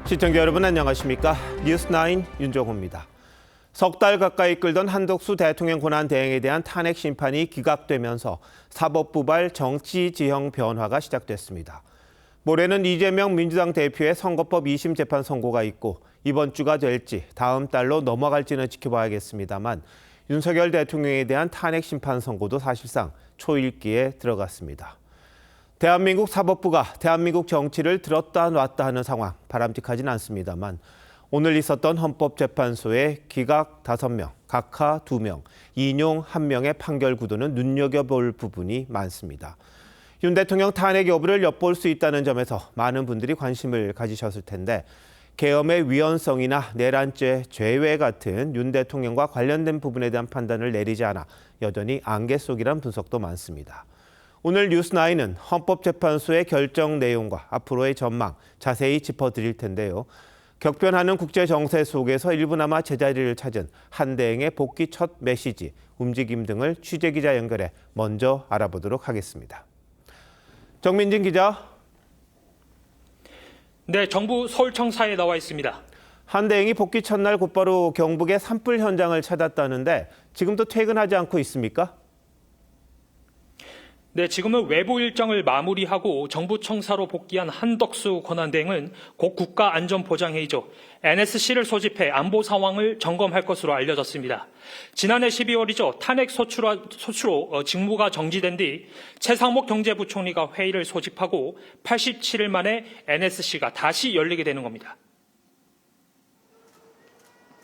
시청자 여러분 안녕하십니까? 뉴스9 윤정호입니다. 석 달 가까이 끌던 한덕수 대통령 권한 대행에 대한 탄핵 심판이 기각되면서 사법부발 정치 지형 변화가 시작됐습니다. 모레는 이재명 민주당 대표의 선거법 2심 재판 선고가 있고 이번 주가 될지 다음 달로 넘어갈지는 지켜봐야겠습니다만 윤석열 대통령에 대한 탄핵 심판 선고도 사실상 초읽기에 들어갔습니다. 대한민국 사법부가 대한민국 정치를 들었다 놨다 하는 상황 바람직하진 않습니다만 오늘 있었던 헌법재판소의 기각 5명, 각하 2명, 인용 1명의 판결 구도는 눈여겨볼 부분이 많습니다. 윤 대통령 탄핵 여부를 엿볼 수 있다는 점에서 많은 분들이 관심을 가지셨을 텐데 계엄의 위헌성이나 내란죄 죄외 같은 윤 대통령과 관련된 부분에 대한 판단을 내리지 않아 여전히 안개 속이란 분석도 많습니다. 오늘 뉴스9은 헌법재판소의 결정 내용과 앞으로의 전망 자세히 짚어드릴 텐데요. 격변하는 국제 정세 속에서 일부나마 제자리를 찾은 한대행의 복귀 첫 메시지, 움직임 등을 취재기자 연결해 먼저 알아보도록 하겠습니다. 정민진 기자. 네, 정부 서울청사에 나와 있습니다. 한대행이 복귀 첫날 곧바로 경북의 산불 현장을 찾았다는데 지금도 퇴근하지 않고 있습니까? 네, 지금은 외부 일정을 마무리하고 정부 청사로 복귀한 한덕수 권한대행은 곧 국가안전보장회의죠. NSC를 소집해 안보 상황을 점검할 것으로 알려졌습니다. 지난해 12월이죠. 탄핵 소추로 직무가 정지된 뒤 최상목 경제부총리가 회의를 소집하고 87일 만에 NSC가 다시 열리게 되는 겁니다.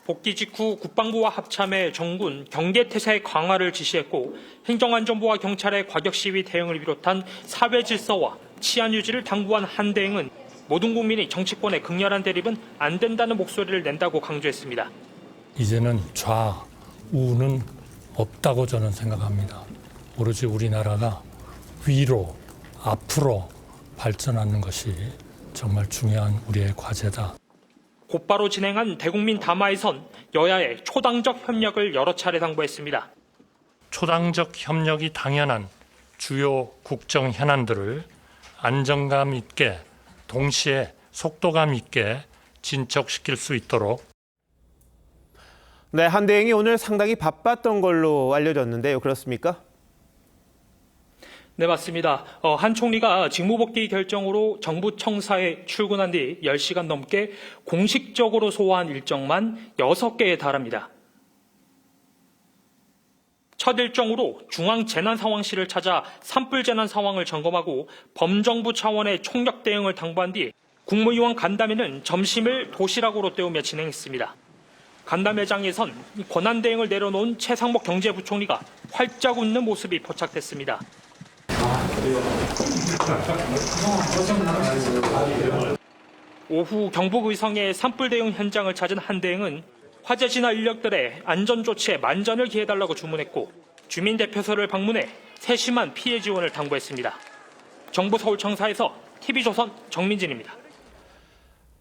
복귀 직후 국방부와 합참해 정군 경계태세 강화를 지시했고 행정안전부와 경찰의 과격 시위 대응을 비롯한 사회 질서와 치안 유지를 당부한 한대행은 모든 국민이 정치권의 극렬한 대립은 안 된다는 목소리를 낸다고 강조했습니다. 이제는 좌우는 없다고 저는 생각합니다. 오로지 우리나라가 위로, 앞으로 발전하는 것이 정말 중요한 우리의 과제다. 곧바로 진행한 대국민 담화에선 여야의 초당적 협력을 여러 차례 당부했습니다. 초당적 협력이 당연한 주요 국정 현안들을 안정감 있게 동시에 속도감 있게 진척시킬 수 있도록. 네, 한대행이 오늘 상당히 바빴던 걸로 알려졌는데요. 그렇습니까? 네, 맞습니다. 한 총리가 직무복귀 결정으로 정부 청사에 출근한 뒤 10시간 넘게 공식적으로 소화한 일정만 6개에 달합니다. 첫 일정으로 중앙재난상황실을 찾아 산불 재난 상황을 점검하고 범정부 차원의 총력 대응을 당부한 뒤 국무위원 간담회는 점심을 도시락으로 때우며 진행했습니다. 간담회장에선 권한대행을 내려놓은 최상목 경제부총리가 활짝 웃는 모습이 포착됐습니다. 오후 경북 의성의 산불 대응 현장을 찾은 한대행은 화재 진화 인력들의 안전 조치에 만전을 기해달라고 주문했고 주민 대표소를 방문해 세심한 피해 지원을 당부했습니다. 정부 서울청사에서 TV조선 정민진입니다.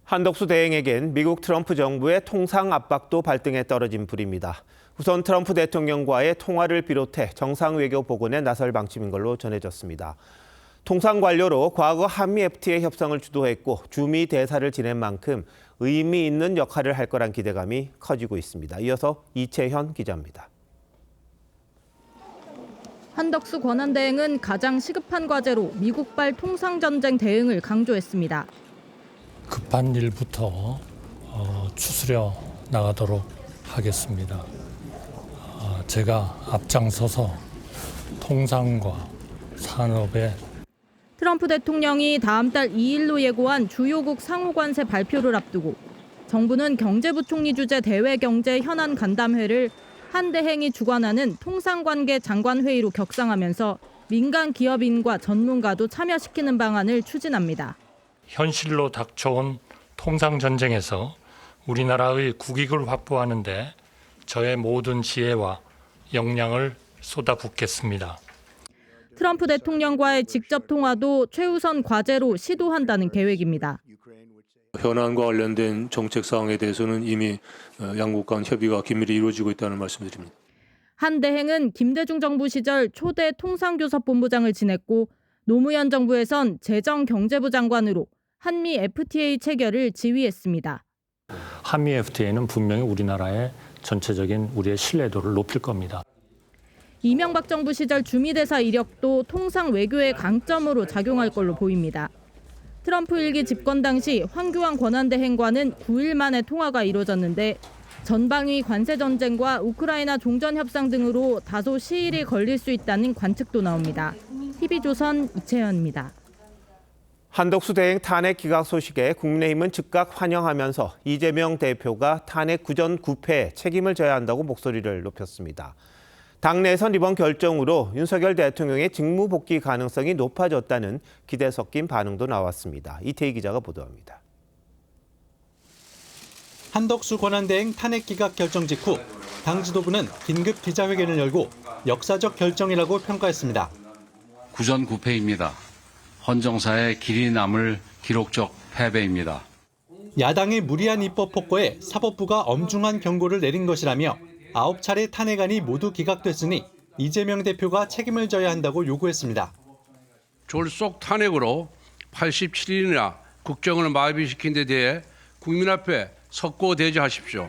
한덕수 대행에겐 미국 트럼프 정부의 통상 압박도 발등에 떨어진 불입니다. 우선 트럼프 대통령과의 통화를 비롯해 정상외교 복원에 나설 방침인 걸로 전해졌습니다. 통상 관료로 과거 한미 FTA 협상을 주도했고 주미 대사를 지낸 만큼 의미 있는 역할을 할 거란 기대감이 커지고 있습니다. 이어서 이채현 기자입니다. 한덕수 권한대행은 가장 시급한 과제로 미국발 통상전쟁 대응을 강조했습니다. 급한 일부터 추스려 나가도록 하겠습니다. 제가 앞장서서 통상과 산업의 트럼프 대통령이 다음 달 2일로 예고한 주요국 상호관세 발표를 앞두고 정부는 경제부총리 주재 대외경제 현안 간담회를 한대행이 주관하는 통상관계 장관회의로 격상하면서 민간 기업인과 전문가도 참여시키는 방안을 추진합니다. 현실로 닥쳐온 통상전쟁에서 우리나라의 국익을 확보하는 데 저의 모든 지혜와 역량을 쏟아붓겠습니다. 트럼프 대통령과의 직접 통화도 최우선 과제로 시도한다는 계획입니다. 현안과 관련된 정책 사항에 대해서는 이미 양국 간 협의가 긴밀히 이루어지고 있다는 말씀드립니다. 한대행은 김대중 정부 시절 초대 통상교섭본부장을 지냈고 노무현 정부에선 재정경제부 장관으로 한미 FTA 체결을 지휘했습니다. 한미 FTA는 분명히 우리나라의 전체적인 우리의 신뢰도를 높일 겁니다. 이명박 정부 시절 주미대사 이력도 통상 외교의 강점으로 작용할 걸로 보입니다. 트럼프 1기 집권 당시 황교안 권한대 행과는 9일 만에 통화가 이뤄졌는데 전방위 관세 전쟁과 우크라이나 종전 협상 등으로 다소 시일이 걸릴 수 있다는 관측도 나옵니다. TV조선 이채연입니다. 한덕수 대행 탄핵 기각 소식에 국민의힘은 즉각 환영하면서 이재명 대표가 탄핵 구전 9패에 책임을 져야 한다고 목소리를 높였습니다. 당내에선 이번 결정으로 윤석열 대통령의 직무 복귀 가능성이 높아졌다는 기대 섞인 반응도 나왔습니다. 이태희 기자가 보도합니다. 한덕수 권한대행 탄핵 기각 결정 직후 당 지도부는 긴급 기자회견을 열고 역사적 결정이라고 평가했습니다. 구전 9패입니다. 헌정사의 길이 남을 기록적 패배입니다. 야당의 무리한 입법 폭거에 사법부가 엄중한 경고를 내린 것이라며 9차례 탄핵안이 모두 기각됐으니 이재명 대표가 책임을 져야 한다고 요구했습니다. 졸속 탄핵으로 87일이나 국정을 마비시킨 데 대해 국민 앞에 석고대죄하십시오.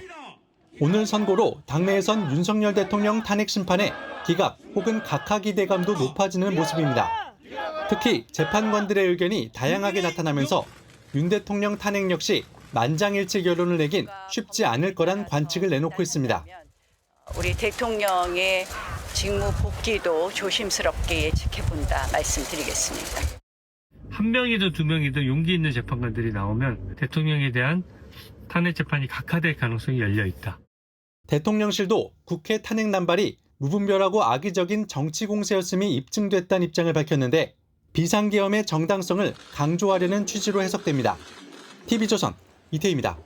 오늘 선고로 당내에선 윤석열 대통령 탄핵 심판에 기각 혹은 각하 기대감도 높아지는 모습입니다. 특히 재판관들의 의견이 다양하게 나타나면서 윤 대통령 탄핵 역시 만장일치 결론을 내긴 쉽지 않을 거란 관측을 내놓고 있습니다. 우리 대통령의 직무 복귀도 조심스럽게 지켜본다 말씀드리겠습니다. 한 명이든 두 명이든 용기 있는 재판관들이 나오면 대통령에 대한 탄핵 재판이 각하될 가능성이 열려 있다. 대통령실도 국회 탄핵 남발이 무분별하고 악의적인 정치 공세였음이 입증됐다는 입장을 밝혔는데 비상계엄의 정당성을 강조하려는 취지로 해석됩니다. TV조선 이태희입니다.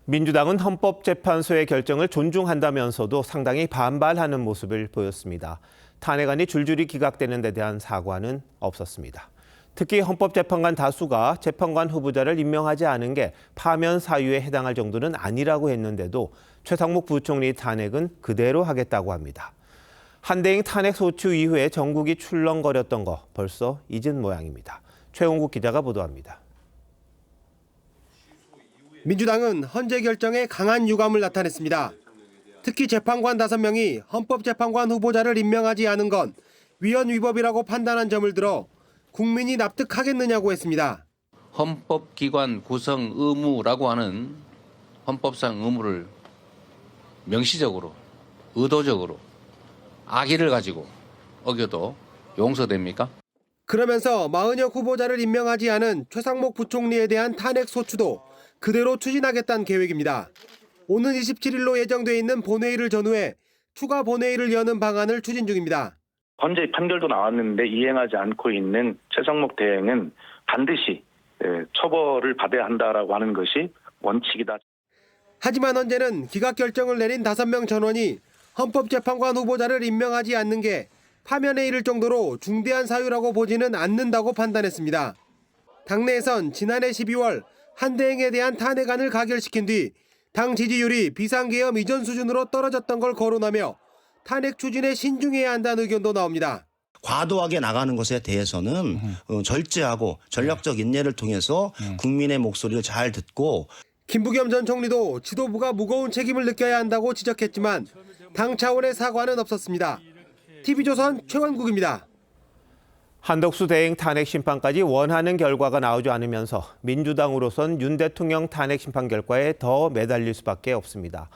민주당은 헌법재판소의 결정을 존중한다면서도 상당히 반발하는 모습을 보였습니다. 탄핵안이 줄줄이 기각되는 데 대한 사과는 없었습니다. 특히 헌법재판관 다수가 재판관 후보자를 임명하지 않은 게 파면 사유에 해당할 정도는 아니라고 했는데도 최상목 부총리 탄핵은 그대로 하겠다고 합니다. 한대행 탄핵 소추 이후에 전국이 출렁거렸던 거 벌써 잊은 모양입니다. 최홍국 기자가 보도합니다. 민주당은 헌재 결정에 강한 유감을 나타냈습니다. 특히 재판관 5명이 헌법재판관 후보자를 임명하지 않은 건 위헌 위법이라고 판단한 점을 들어 국민이 납득하겠느냐고 했습니다. 헌법기관 구성 의무라고 하는 헌법상 의무를 명시적으로, 의도적으로 악의를 가지고 어겨도 용서됩니까? 그러면서 마은혁 후보자를 임명하지 않은 최상목 부총리에 대한 탄핵 소추도 그대로 추진하겠다는 계획입니다. 오는 27일로 예정돼 있는 본회의를 전후해 추가 본회의를 여는 방안을 추진 중입니다. 헌재 판결도 나왔는데 이행하지 않고 있는 최상목 대행은 반드시 처벌을 받아야 한다라고 하는 것이 원칙이다. 하지만 헌재는 기각 결정을 내린 5명 전원이 헌법재판관 후보자를 임명하지 않는 게 파면에 이를 정도로 중대한 사유라고 보지는 않는다고 판단했습니다. 당내에선 지난해 12월 한대행에 대한 탄핵안을 가결시킨 뒤 당 지지율이 비상계엄 이전 수준으로 떨어졌던 걸 거론하며 탄핵 추진에 신중해야 한다는 의견도 나옵니다. 과도하게 나가는 것에 대해서는 절제하고 전략적 인내를 통해서 국민의 목소리를 잘 듣고 김부겸 전 총리도 지도부가 무거운 책임을 느껴야 한다고 지적했지만 당 차원의 사과는 없었습니다. TV조선 최원국입니다. 한덕수 대행 탄핵 심판까지 원하는 결과가 나오지 않으면서 민주당으로선 윤 대통령 탄핵 심판 결과에 더 매달릴 수밖에 없습니다.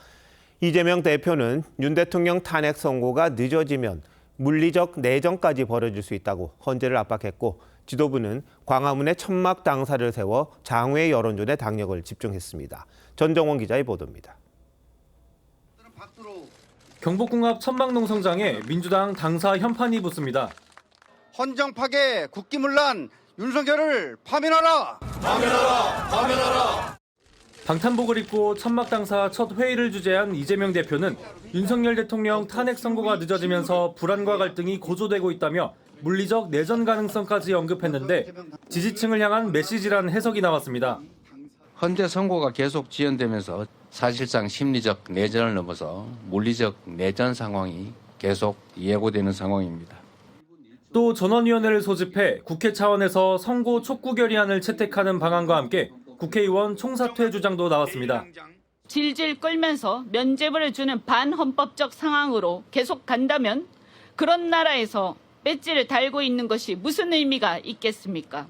이재명 대표는 윤 대통령 탄핵 선고가 늦어지면 물리적 내전까지 벌어질 수 있다고 헌재를 압박했고 지도부는 광화문에 천막 당사를 세워 장외 여론전에 당력을 집중했습니다. 전정원 기자의 보도입니다. 경복궁 앞 천막농성장에 민주당 당사 현판이 붙습니다. 헌정 파괴 국기문란 윤석열을 파면하라! 파면하라! 파면하라! 방탄복을 입고 천막 당사 첫 회의를 주재한 이재명 대표는 윤석열 대통령 탄핵 선고가 늦어지면서 불안과 갈등이 고조되고 있다며 물리적 내전 가능성까지 언급했는데 지지층을 향한 메시지라는 해석이 나왔습니다. 헌재 선고가 계속 지연되면서 사실상 심리적 내전을 넘어서 물리적 내전 상황이 계속 예고되는 상황입니다. 또 전원위원회를 소집해 국회 차원에서 선고 촉구 결의안을 채택하는 방안과 함께 국회의원 총사퇴 주장도 나왔습니다. 질질 끌면서 면죄부를 주는 반헌법적 상황으로 계속 간다면 그런 나라에서 배지를 달고 있는 것이 무슨 의미가 있겠습니까?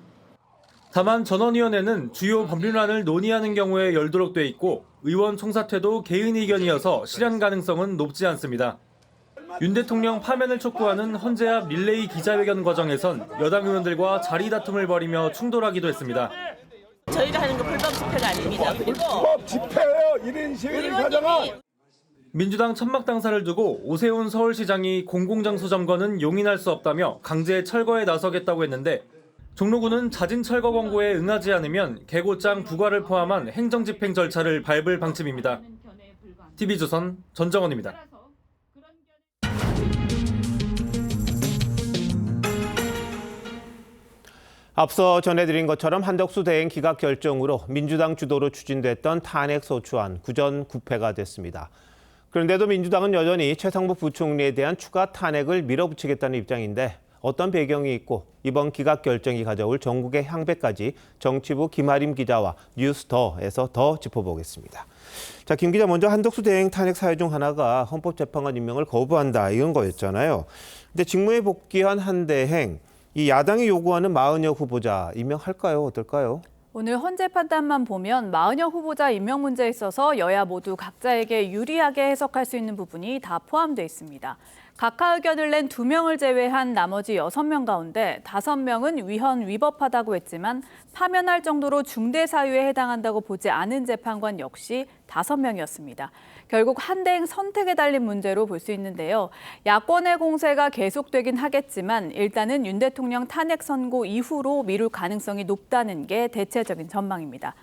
다만 전원위원회는 주요 법률안을 논의하는 경우에 열도록 돼 있고 의원 총사퇴도 개인 의견이어서 실현 가능성은 높지 않습니다. 윤 대통령 파면을 촉구하는 헌재앞 릴레이 기자회견 과정에선 여당 의원들과 자리 다툼을 벌이며 충돌하기도 했습니다. 저희가 하는 거 불법 집회가 아닙니다. 그리고 불법 집회예요. 1인 시위를 가져가. 민주당 천막 당사를 두고 오세훈 서울시장이 공공장소 점거는 용인할 수 없다며 강제 철거에 나서겠다고 했는데 종로구는 자진 철거 권고에 응하지 않으면 개고장 부과를 포함한 행정집행 절차를 밟을 방침입니다. TV조선 전정원입니다. 앞서 전해드린 것처럼 한덕수 대행 기각 결정으로 민주당 주도로 추진됐던 탄핵소추안 구전구패가 됐습니다. 그런데도 민주당은 여전히 최상목 부총리에 대한 추가 탄핵을 밀어붙이겠다는 입장인데 어떤 배경이 있고 이번 기각 결정이 가져올 전국의 향배까지 정치부 김아림 기자와 뉴스더에서 더 짚어보겠습니다. 자, 김 기자, 먼저 한덕수 대행 탄핵 사유 중 하나가 헌법재판관 임명을 거부한다 이런 거였잖아요. 근데 직무에 복귀한 한 대행, 이 야당이 요구하는 마은혁 후보자 임명할까요? 어떨까요? 오늘 헌재 판단만 보면 마은혁 후보자 임명 문제에 있어서 여야 모두 각자에게 유리하게 해석할 수 있는 부분이 다 포함되어 있습니다. 각하 의견을 낸 2명을 제외한 나머지 6명 가운데 5명은 위헌 위법하다고 했지만 파면할 정도로 중대 사유에 해당한다고 보지 않은 재판관 역시 5명이었습니다. 결국 한 대행 선택에 달린 문제로 볼 수 있는데요. 야권의 공세가 계속되긴 하겠지만 일단은 윤 대통령 탄핵 선고 이후로 미룰 가능성이 높다는 게 대체적인 전망입니다.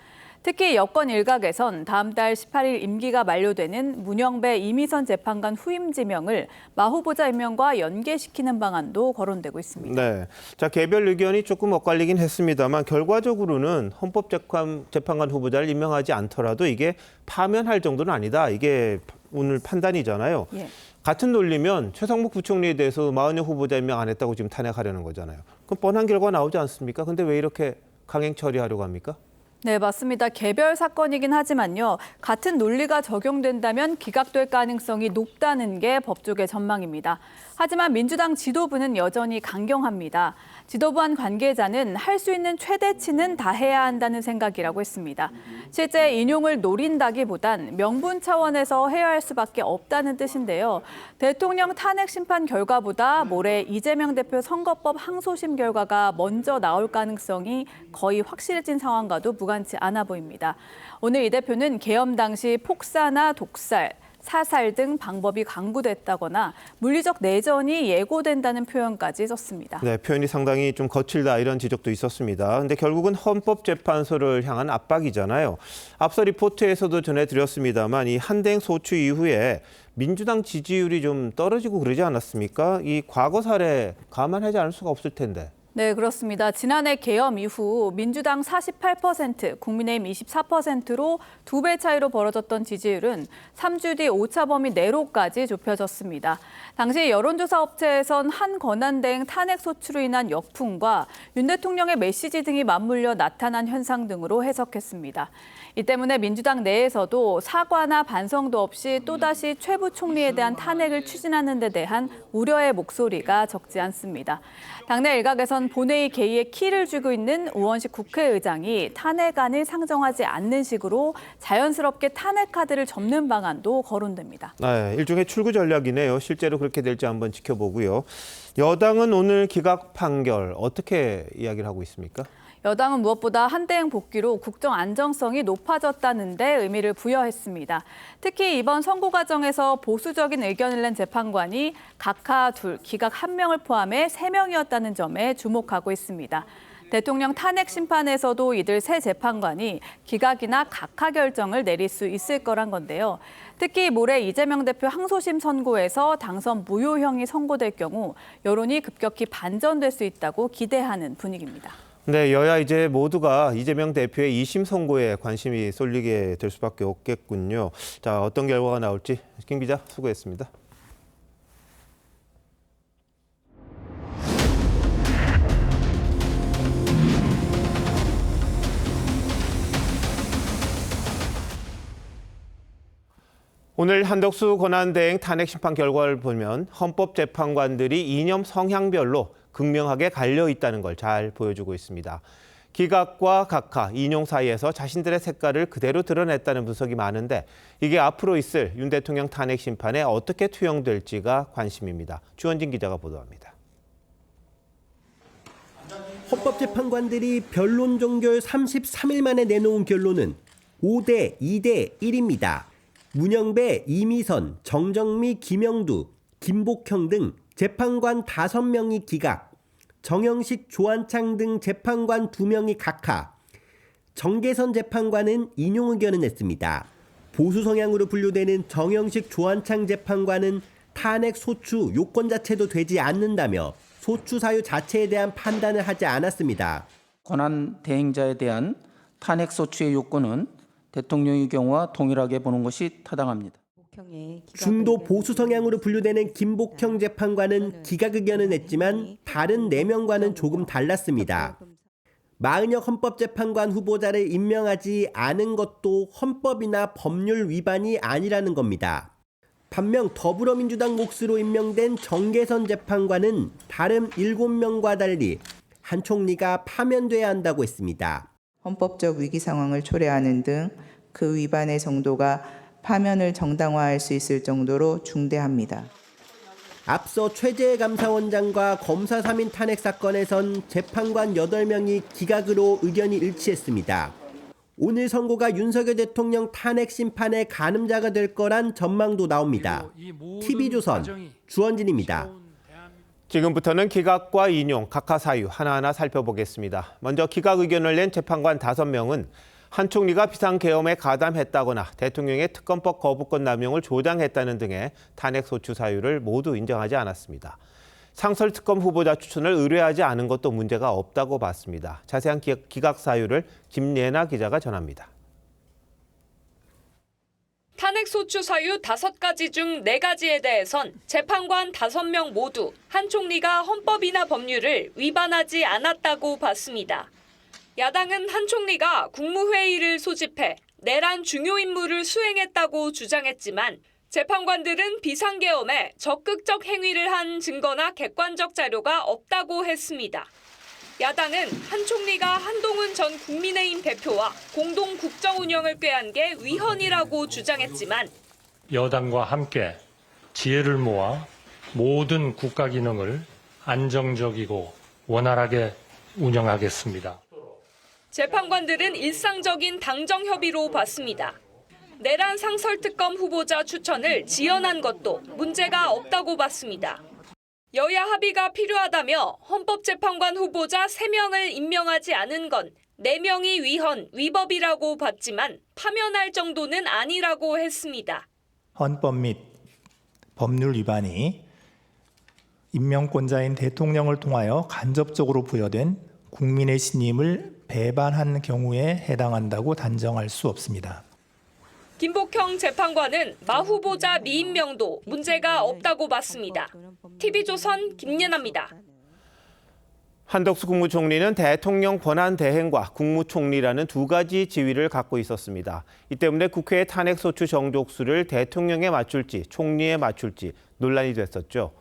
특히 여권 일각에선 다음 달 18일 임기가 만료되는 문영배 이미선 재판관 후임 지명을 마 후보자 임명과 연계시키는 방안도 거론되고 있습니다. 네, 자, 개별 의견이 조금 엇갈리긴 했습니다만 결과적으로는 헌법재판관 후보자를 임명하지 않더라도 이게 파면할 정도는 아니다. 이게 오늘 판단이잖아요. 예. 같은 논리면 최상목 부총리에 대해서 마은혁 후보자 임명 안 했다고 지금 탄핵하려는 거잖아요. 그럼 뻔한 결과 나오지 않습니까? 근데 왜 이렇게 강행 처리하려고 합니까? 네, 맞습니다. 개별 사건이긴 하지만요. 같은 논리가 적용된다면 기각될 가능성이 높다는 게 법조계 전망입니다. 하지만 민주당 지도부는 여전히 강경합니다. 지도부 한 관계자는 할 수 있는 최대치는 다 해야 한다는 생각이라고 했습니다. 실제 인용을 노린다기보단 명분 차원에서 해야 할 수밖에 없다는 뜻인데요. 대통령 탄핵 심판 결과보다 모레 이재명 대표 선거법 항소심 결과가 먼저 나올 가능성이 거의 확실해진 상황과도 무관치 않아 보입니다. 오늘 이 대표는 계엄 당시 폭사나 독살, 사살 등 방법이 강구됐다거나 물리적 내전이 예고된다는 표현까지 썼습니다. 네, 표현이 상당히 좀 거칠다 이런 지적도 있었습니다. 그런데 결국은 헌법재판소를 향한 압박이잖아요. 앞서 리포트에서도 전해드렸습니다만 이 한대행 소추 이후에 민주당 지지율이 좀 떨어지고 그러지 않았습니까? 이 과거 사례 감안하지 않을 수가 없을 텐데. 네, 그렇습니다. 지난해 계엄 이후 민주당 48%, 국민의힘 24%로 2배 차이로 벌어졌던 지지율은 3주 뒤 오차 범위 내로까지 좁혀졌습니다. 당시 여론조사 업체에선 한 권한대행 탄핵 소추로 인한 역풍과 윤 대통령의 메시지 등이 맞물려 나타난 현상 등으로 해석했습니다. 이 때문에 민주당 내에서도 사과나 반성도 없이 또다시 최 부총리에 대한 탄핵을 추진하는 데 대한 우려의 목소리가 적지 않습니다. 당내 일각에선 본회의 개의에 키를 쥐고 있는 우원식 국회의장이 탄핵안을 상정하지 않는 식으로 자연스럽게 탄핵 카드를 접는 방안도 거론됩니다. 네, 일종의 출구 전략이네요. 실제로 그렇게 될지 한번 지켜보고요. 여당은 오늘 기각 판결 어떻게 이야기를 하고 있습니까? 여당은 무엇보다 한대행 복귀로 국정 안정성이 높아졌다는 데 의미를 부여했습니다. 특히 이번 선고 과정에서 보수적인 의견을 낸 재판관이 각하 2, 기각 1명을 포함해 3명이었다는 점에 주목하고 있습니다. 대통령 탄핵 심판에서도 이들 세 재판관이 기각이나 각하 결정을 내릴 수 있을 거란 건데요. 특히 모레 이재명 대표 항소심 선고에서 당선 무효형이 선고될 경우 여론이 급격히 반전될 수 있다고 기대하는 분위기입니다. 네, 여야 이제 모두가 이재명 대표의 2심 선고에 관심이 쏠리게 될 수밖에 없겠군요. 자, 어떤 결과가 나올지 김 기자 수고했습니다. 오늘 한덕수 권한대행 탄핵 심판 결과를 보면 헌법재판관들이 이념 성향별로 극명하게 갈려 있다는 걸 잘 보여주고 있습니다. 기각과 각하, 인용 사이에서 자신들의 색깔을 그대로 드러냈다는 분석이 많은데 이게 앞으로 있을 윤 대통령 탄핵 심판에 어떻게 투영될지가 관심입니다. 주원진 기자가 보도합니다. 헌법재판관들이 변론 종결 33일 만에 내놓은 결론은 5대 2대 1입니다. 문영배, 이미선, 정정미, 김영두, 김복형 등 재판관 5명이 기각, 정영식, 조한창 등 재판관 2명이 각하, 정계선 재판관은 인용 의견을 냈습니다. 보수 성향으로 분류되는 정영식, 조한창 재판관은 탄핵 소추 요건 자체도 되지 않는다며 소추 사유 자체에 대한 판단을 하지 않았습니다. 권한 대행자에 대한 탄핵 소추의 요건은 대통령의 경우와 동일하게 보는 것이 타당합니다. 중도 보수 성향으로 분류되는 김복형 재판관은 기각 의견을 냈지만 다른 4명과는 조금 달랐습니다. 마은혁 헌법재판관 후보자를 임명하지 않은 것도 헌법이나 법률 위반이 아니라는 겁니다. 반면 더불어민주당 몫으로 임명된 정계선 재판관은 다른 7명과 달리 한 총리가 파면돼야 한다고 했습니다. 헌법적 위기 상황을 초래하는 등 그 위반의 정도가 파면을 정당화할 수 있을 정도로 중대합니다. 앞서 최재해 감사원장과 검사 3인 탄핵 사건에선 재판관 8명이 기각으로 의견이 일치했습니다. 오늘 선고가 윤석열 대통령 탄핵 심판의 가늠자가 될 거란 전망도 나옵니다. TV조선 주원진입니다. 지금부터는 기각과 인용, 각하 사유 하나하나 살펴보겠습니다. 먼저 기각 의견을 낸 재판관 5명은 한 총리가 비상계엄에 가담했다거나 대통령의 특검법 거부권 남용을 조장했다는 등의 탄핵소추 사유를 모두 인정하지 않았습니다. 상설특검 후보자 추천을 의뢰하지 않은 것도 문제가 없다고 봤습니다. 자세한 기각 사유를 김예나 기자가 전합니다. 탄핵소추 사유 5가지 중 4가지에 대해선 재판관 5명 모두 한 총리가 헌법이나 법률을 위반하지 않았다고 봤습니다. 야당은 한 총리가 국무회의를 소집해 내란 중요 임무를 수행했다고 주장했지만 재판관들은 비상계엄에 적극적 행위를 한 증거나 객관적 자료가 없다고 했습니다. 야당은 한 총리가 한동훈 전 국민의힘 대표와 공동 국정 운영을 꾀한 게 위헌이라고 주장했지만 여당과 함께 지혜를 모아 모든 국가 기능을 안정적이고 원활하게 운영하겠습니다. 재판관들은 일상적인 당정 협의로 봤습니다. 내란 상설특검 후보자 추천을 지연한 것도 문제가 없다고 봤습니다. 여야 합의가 필요하다며 헌법재판관 후보자 3명을 임명하지 않은 건 4명이 위헌, 위법이라고 봤지만 파면할 정도는 아니라고 했습니다. 헌법 및 법률 위반이 임명권자인 대통령을 통하여 간접적으로 부여된 국민의 신임을 배반한 경우에 해당한다고 단정할 수 없습니다. 김복형 재판관은 마 후보자 미임명도 문제가 없다고 봤습니다. TV조선 김예나입니다. 한덕수 국무총리는 대통령 권한 대행과 국무총리라는 2가지 지위를 갖고 있었습니다. 이 때문에 국회의 탄핵소추 정족수를 대통령에 맞출지 총리에 맞출지 논란이 됐었죠.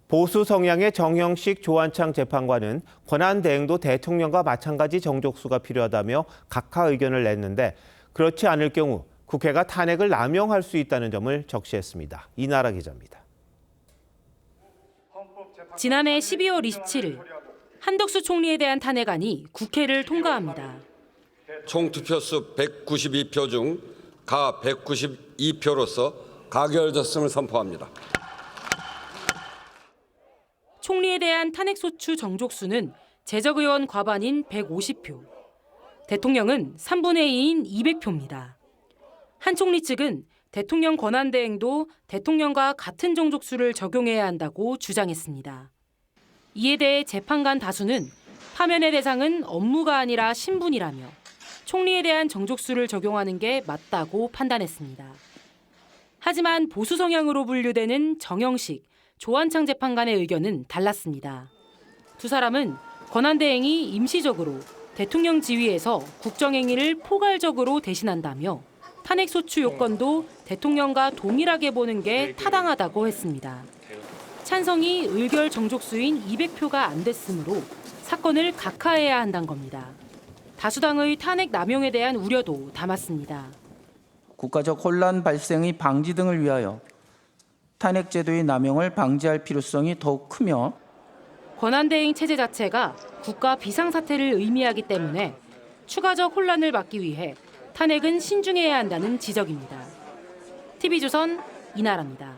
보수 성향의 정형식, 조한창 재판관은 권한 대행도 대통령과 마찬가지 정족수가 필요하다며 각하 의견을 냈는데 그렇지 않을 경우 국회가 탄핵을 남용할 수 있다는 점을 적시했습니다. 이나라 기자입니다. 지난해 12월 27일 한덕수 총리에 대한 탄핵안이 국회를 통과합니다. 총 투표수 192표 중 가 192표로서 가결됐음을 선포합니다. 총리에 대한 탄핵소추 정족수는 재적의원 과반인 150표, 대통령은 3분의 2인 200표입니다. 한 총리 측은 대통령 권한대행도 대통령과 같은 정족수를 적용해야 한다고 주장했습니다. 이에 대해 재판관 다수는 파면의 대상은 업무가 아니라 신분이라며 총리에 대한 정족수를 적용하는 게 맞다고 판단했습니다. 하지만 보수 성향으로 분류되는 정영식, 조한창 재판관의 의견은 달랐습니다. 두 사람은 권한대행이 임시적으로 대통령 지위에서 국정행위를 포괄적으로 대신한다며 탄핵 소추 요건도 대통령과 동일하게 보는 게 타당하다고 했습니다. 찬성이 의결 정족수인 200표가 안 됐으므로 사건을 각하해야 한다는 겁니다. 다수당의 탄핵 남용에 대한 우려도 담았습니다. 국가적 혼란 발생의 방지 등을 위하여 탄핵 제도의 남용을 방지할 필요성이 더욱 크며 권한대행 체제 자체가 국가 비상사태를 의미하기 때문에 추가적 혼란을 막기 위해 탄핵은 신중해야 한다는 지적입니다. TV조선 이나라입니다.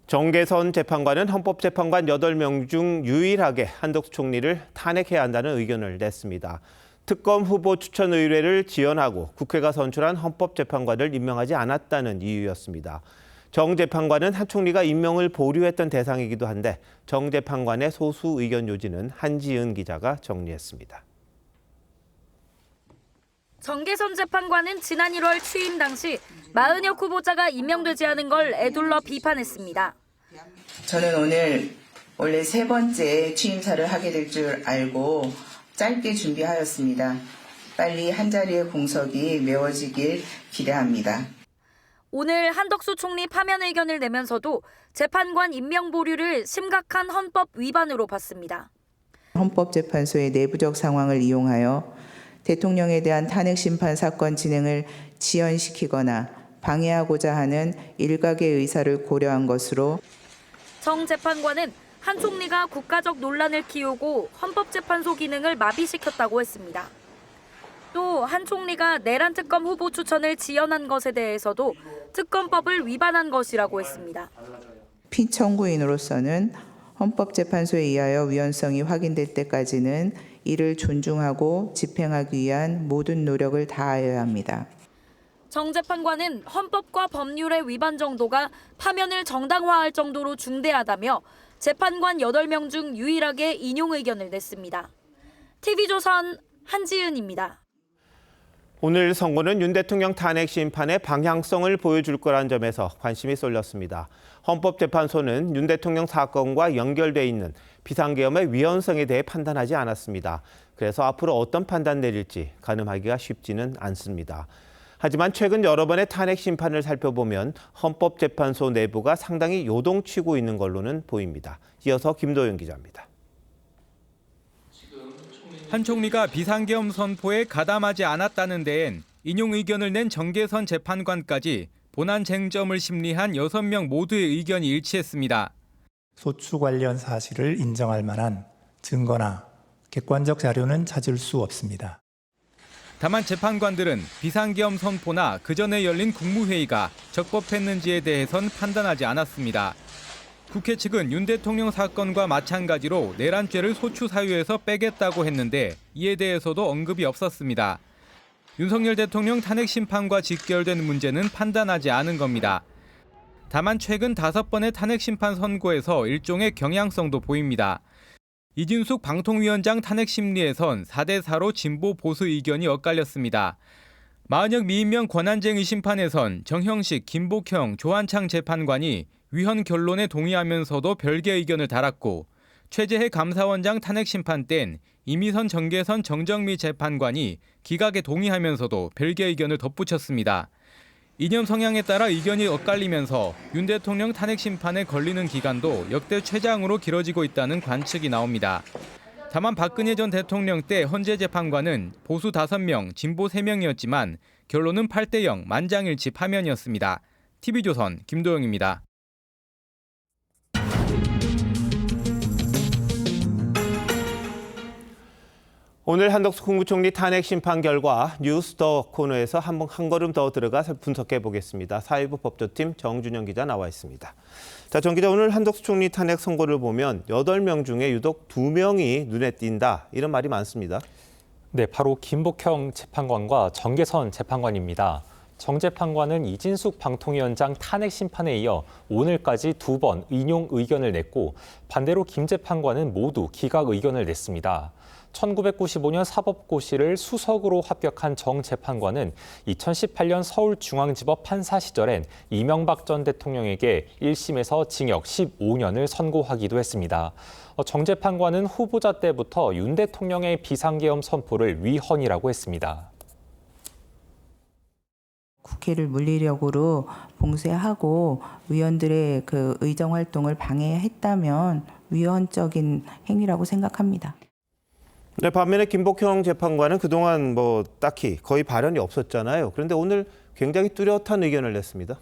정계선 재판관은 헌법재판관 8명 중 유일하게 한덕수 총리를 탄핵해야 한다는 의견을 냈습니다. 특검 후보 추천 의뢰를 지연하고 국회가 선출한 헌법재판관을 임명하지 않았다는 이유였습니다. 정 재판관은 한 총리가 임명을 보류했던 대상이기도 한데 정 재판관의 소수 의견 요지는 한지은 기자가 정리했습니다. 정계선 재판관은 지난 1월 취임 당시 마은혁 후보자가 임명되지 않은 걸 에둘러 비판했습니다. 저는 오늘 원래 3번째 취임사를 하게 될 줄 알고 짧게 준비하였습니다. 빨리 한자리의 공석이 메워지길 기대합니다. 오늘 한덕수 총리 파면 의견을 내면서도 재판관 임명 보류를 심각한 헌법 위반으로 봤습니다. 헌법재판소의 내부적 상황을 이용하여 대통령에 대한 탄핵 심판 사건 진행을 지연시키거나 방해하고자 하는 일각의 의사를 고려한 것으로 정 재판관은 한 총리가 국가적 논란을 키우고 헌법재판소 기능을 마비시켰다고 했습니다. 또 한 총리가 내란 특검 후보 추천을 지연한 것에 대해서도 특검법을 위반한 것이라고 했습니다. 피청구인으로서는 헌법재판소에 의하여 위헌성이 확인될 때까지는 이를 존중하고 집행하기 위한 모든 노력을 다하여야 합니다. 정 재판관은 헌법과 법률의 위반 정도가 파면을 정당화할 정도로 중대하다며 재판관 8명 중 유일하게 인용 의견을 냈습니다. TV조선 한지은입니다. 오늘 선고는 윤 대통령 탄핵 심판의 방향성을 보여줄 거란 점에서 관심이 쏠렸습니다. 헌법재판소는 윤 대통령 사건과 연결돼 있는 비상계엄의 위헌성에 대해 판단하지 않았습니다. 그래서 앞으로 어떤 판단 내릴지 가늠하기가 쉽지는 않습니다. 하지만 최근 여러 번의 탄핵 심판을 살펴보면 헌법재판소 내부가 상당히 요동치고 있는 걸로는 보입니다. 이어서 김도윤 기자입니다. 한 총리가 비상계엄 선포에 가담하지 않았다는 데엔 인용 의견을 낸 정계선 재판관까지 본안 쟁점을 심리한 6명 모두의 의견이 일치했습니다. 소추 관련 사실을 인정할 만한 증거나 객관적 자료는 찾을 수 없습니다. 다만 재판관들은 비상계엄 선포나 그 전에 열린 국무회의가 적법했는지에 대해선 판단하지 않았습니다. 국회 측은 윤 대통령 사건과 마찬가지로 내란죄를 소추 사유에서 빼겠다고 했는데 이에 대해서도 언급이 없었습니다. 윤석열 대통령 탄핵 심판과 직결된 문제는 판단하지 않은 겁니다. 다만 최근 5번의 탄핵 심판 선고에서 일종의 경향성도 보입니다. 이진숙 방통위원장 탄핵 심리에선 4대4로 진보 보수 의견이 엇갈렸습니다. 마은혁 미임명 권한쟁의 심판에선 정형식, 김복형, 조한창 재판관이 위헌 결론에 동의하면서도 별개 의견을 달았고 최재해 감사원장 탄핵 심판 땐 이미선, 정계선, 정정미 재판관이 기각에 동의하면서도 별개 의견을 덧붙였습니다. 이념 성향에 따라 의견이 엇갈리면서 윤 대통령 탄핵 심판에 걸리는 기간도 역대 최장으로 길어지고 있다는 관측이 나옵니다. 다만 박근혜 전 대통령 때 헌재 재판관은 보수 5명, 진보 3명이었지만 결론은 8대0 만장일치 파면이었습니다. TV조선 김도영입니다. 오늘 한덕수 국무총리 탄핵 심판 결과 뉴스 더 코너에서 한 걸음 더 들어가 분석해 보겠습니다. 사회부 법조팀 정준영 기자 나와 있습니다. 자, 정 기자, 오늘 한덕수 총리 탄핵 선고를 보면 8명 중에 유독 2명이 눈에 띈다, 이런 말이 많습니다. 네, 바로 김복형 재판관과 정계선 재판관입니다. 정 재판관은 이진숙 방통위원장 탄핵 심판에 이어 오늘까지 2번 인용 의견을 냈고 반대로 김 재판관은 모두 기각 의견을 냈습니다. 1995년 사법고시를 수석으로 합격한 정 재판관은 2018년 서울중앙지법 판사 시절엔 이명박 전 대통령에게 1심에서 징역 15년을 선고하기도 했습니다. 정 재판관은 후보자 때부터 윤 대통령의 비상계엄 선포를 위헌이라고 했습니다. 국회를 물리력으로 봉쇄하고 의원들의 그 의정 활동을 방해했다면 위헌적인 행위라고 생각합니다. 네, 반면에 김복형 재판관은 그동안 딱히 거의 발언이 없었잖아요. 그런데 오늘 굉장히 뚜렷한 의견을 냈습니다.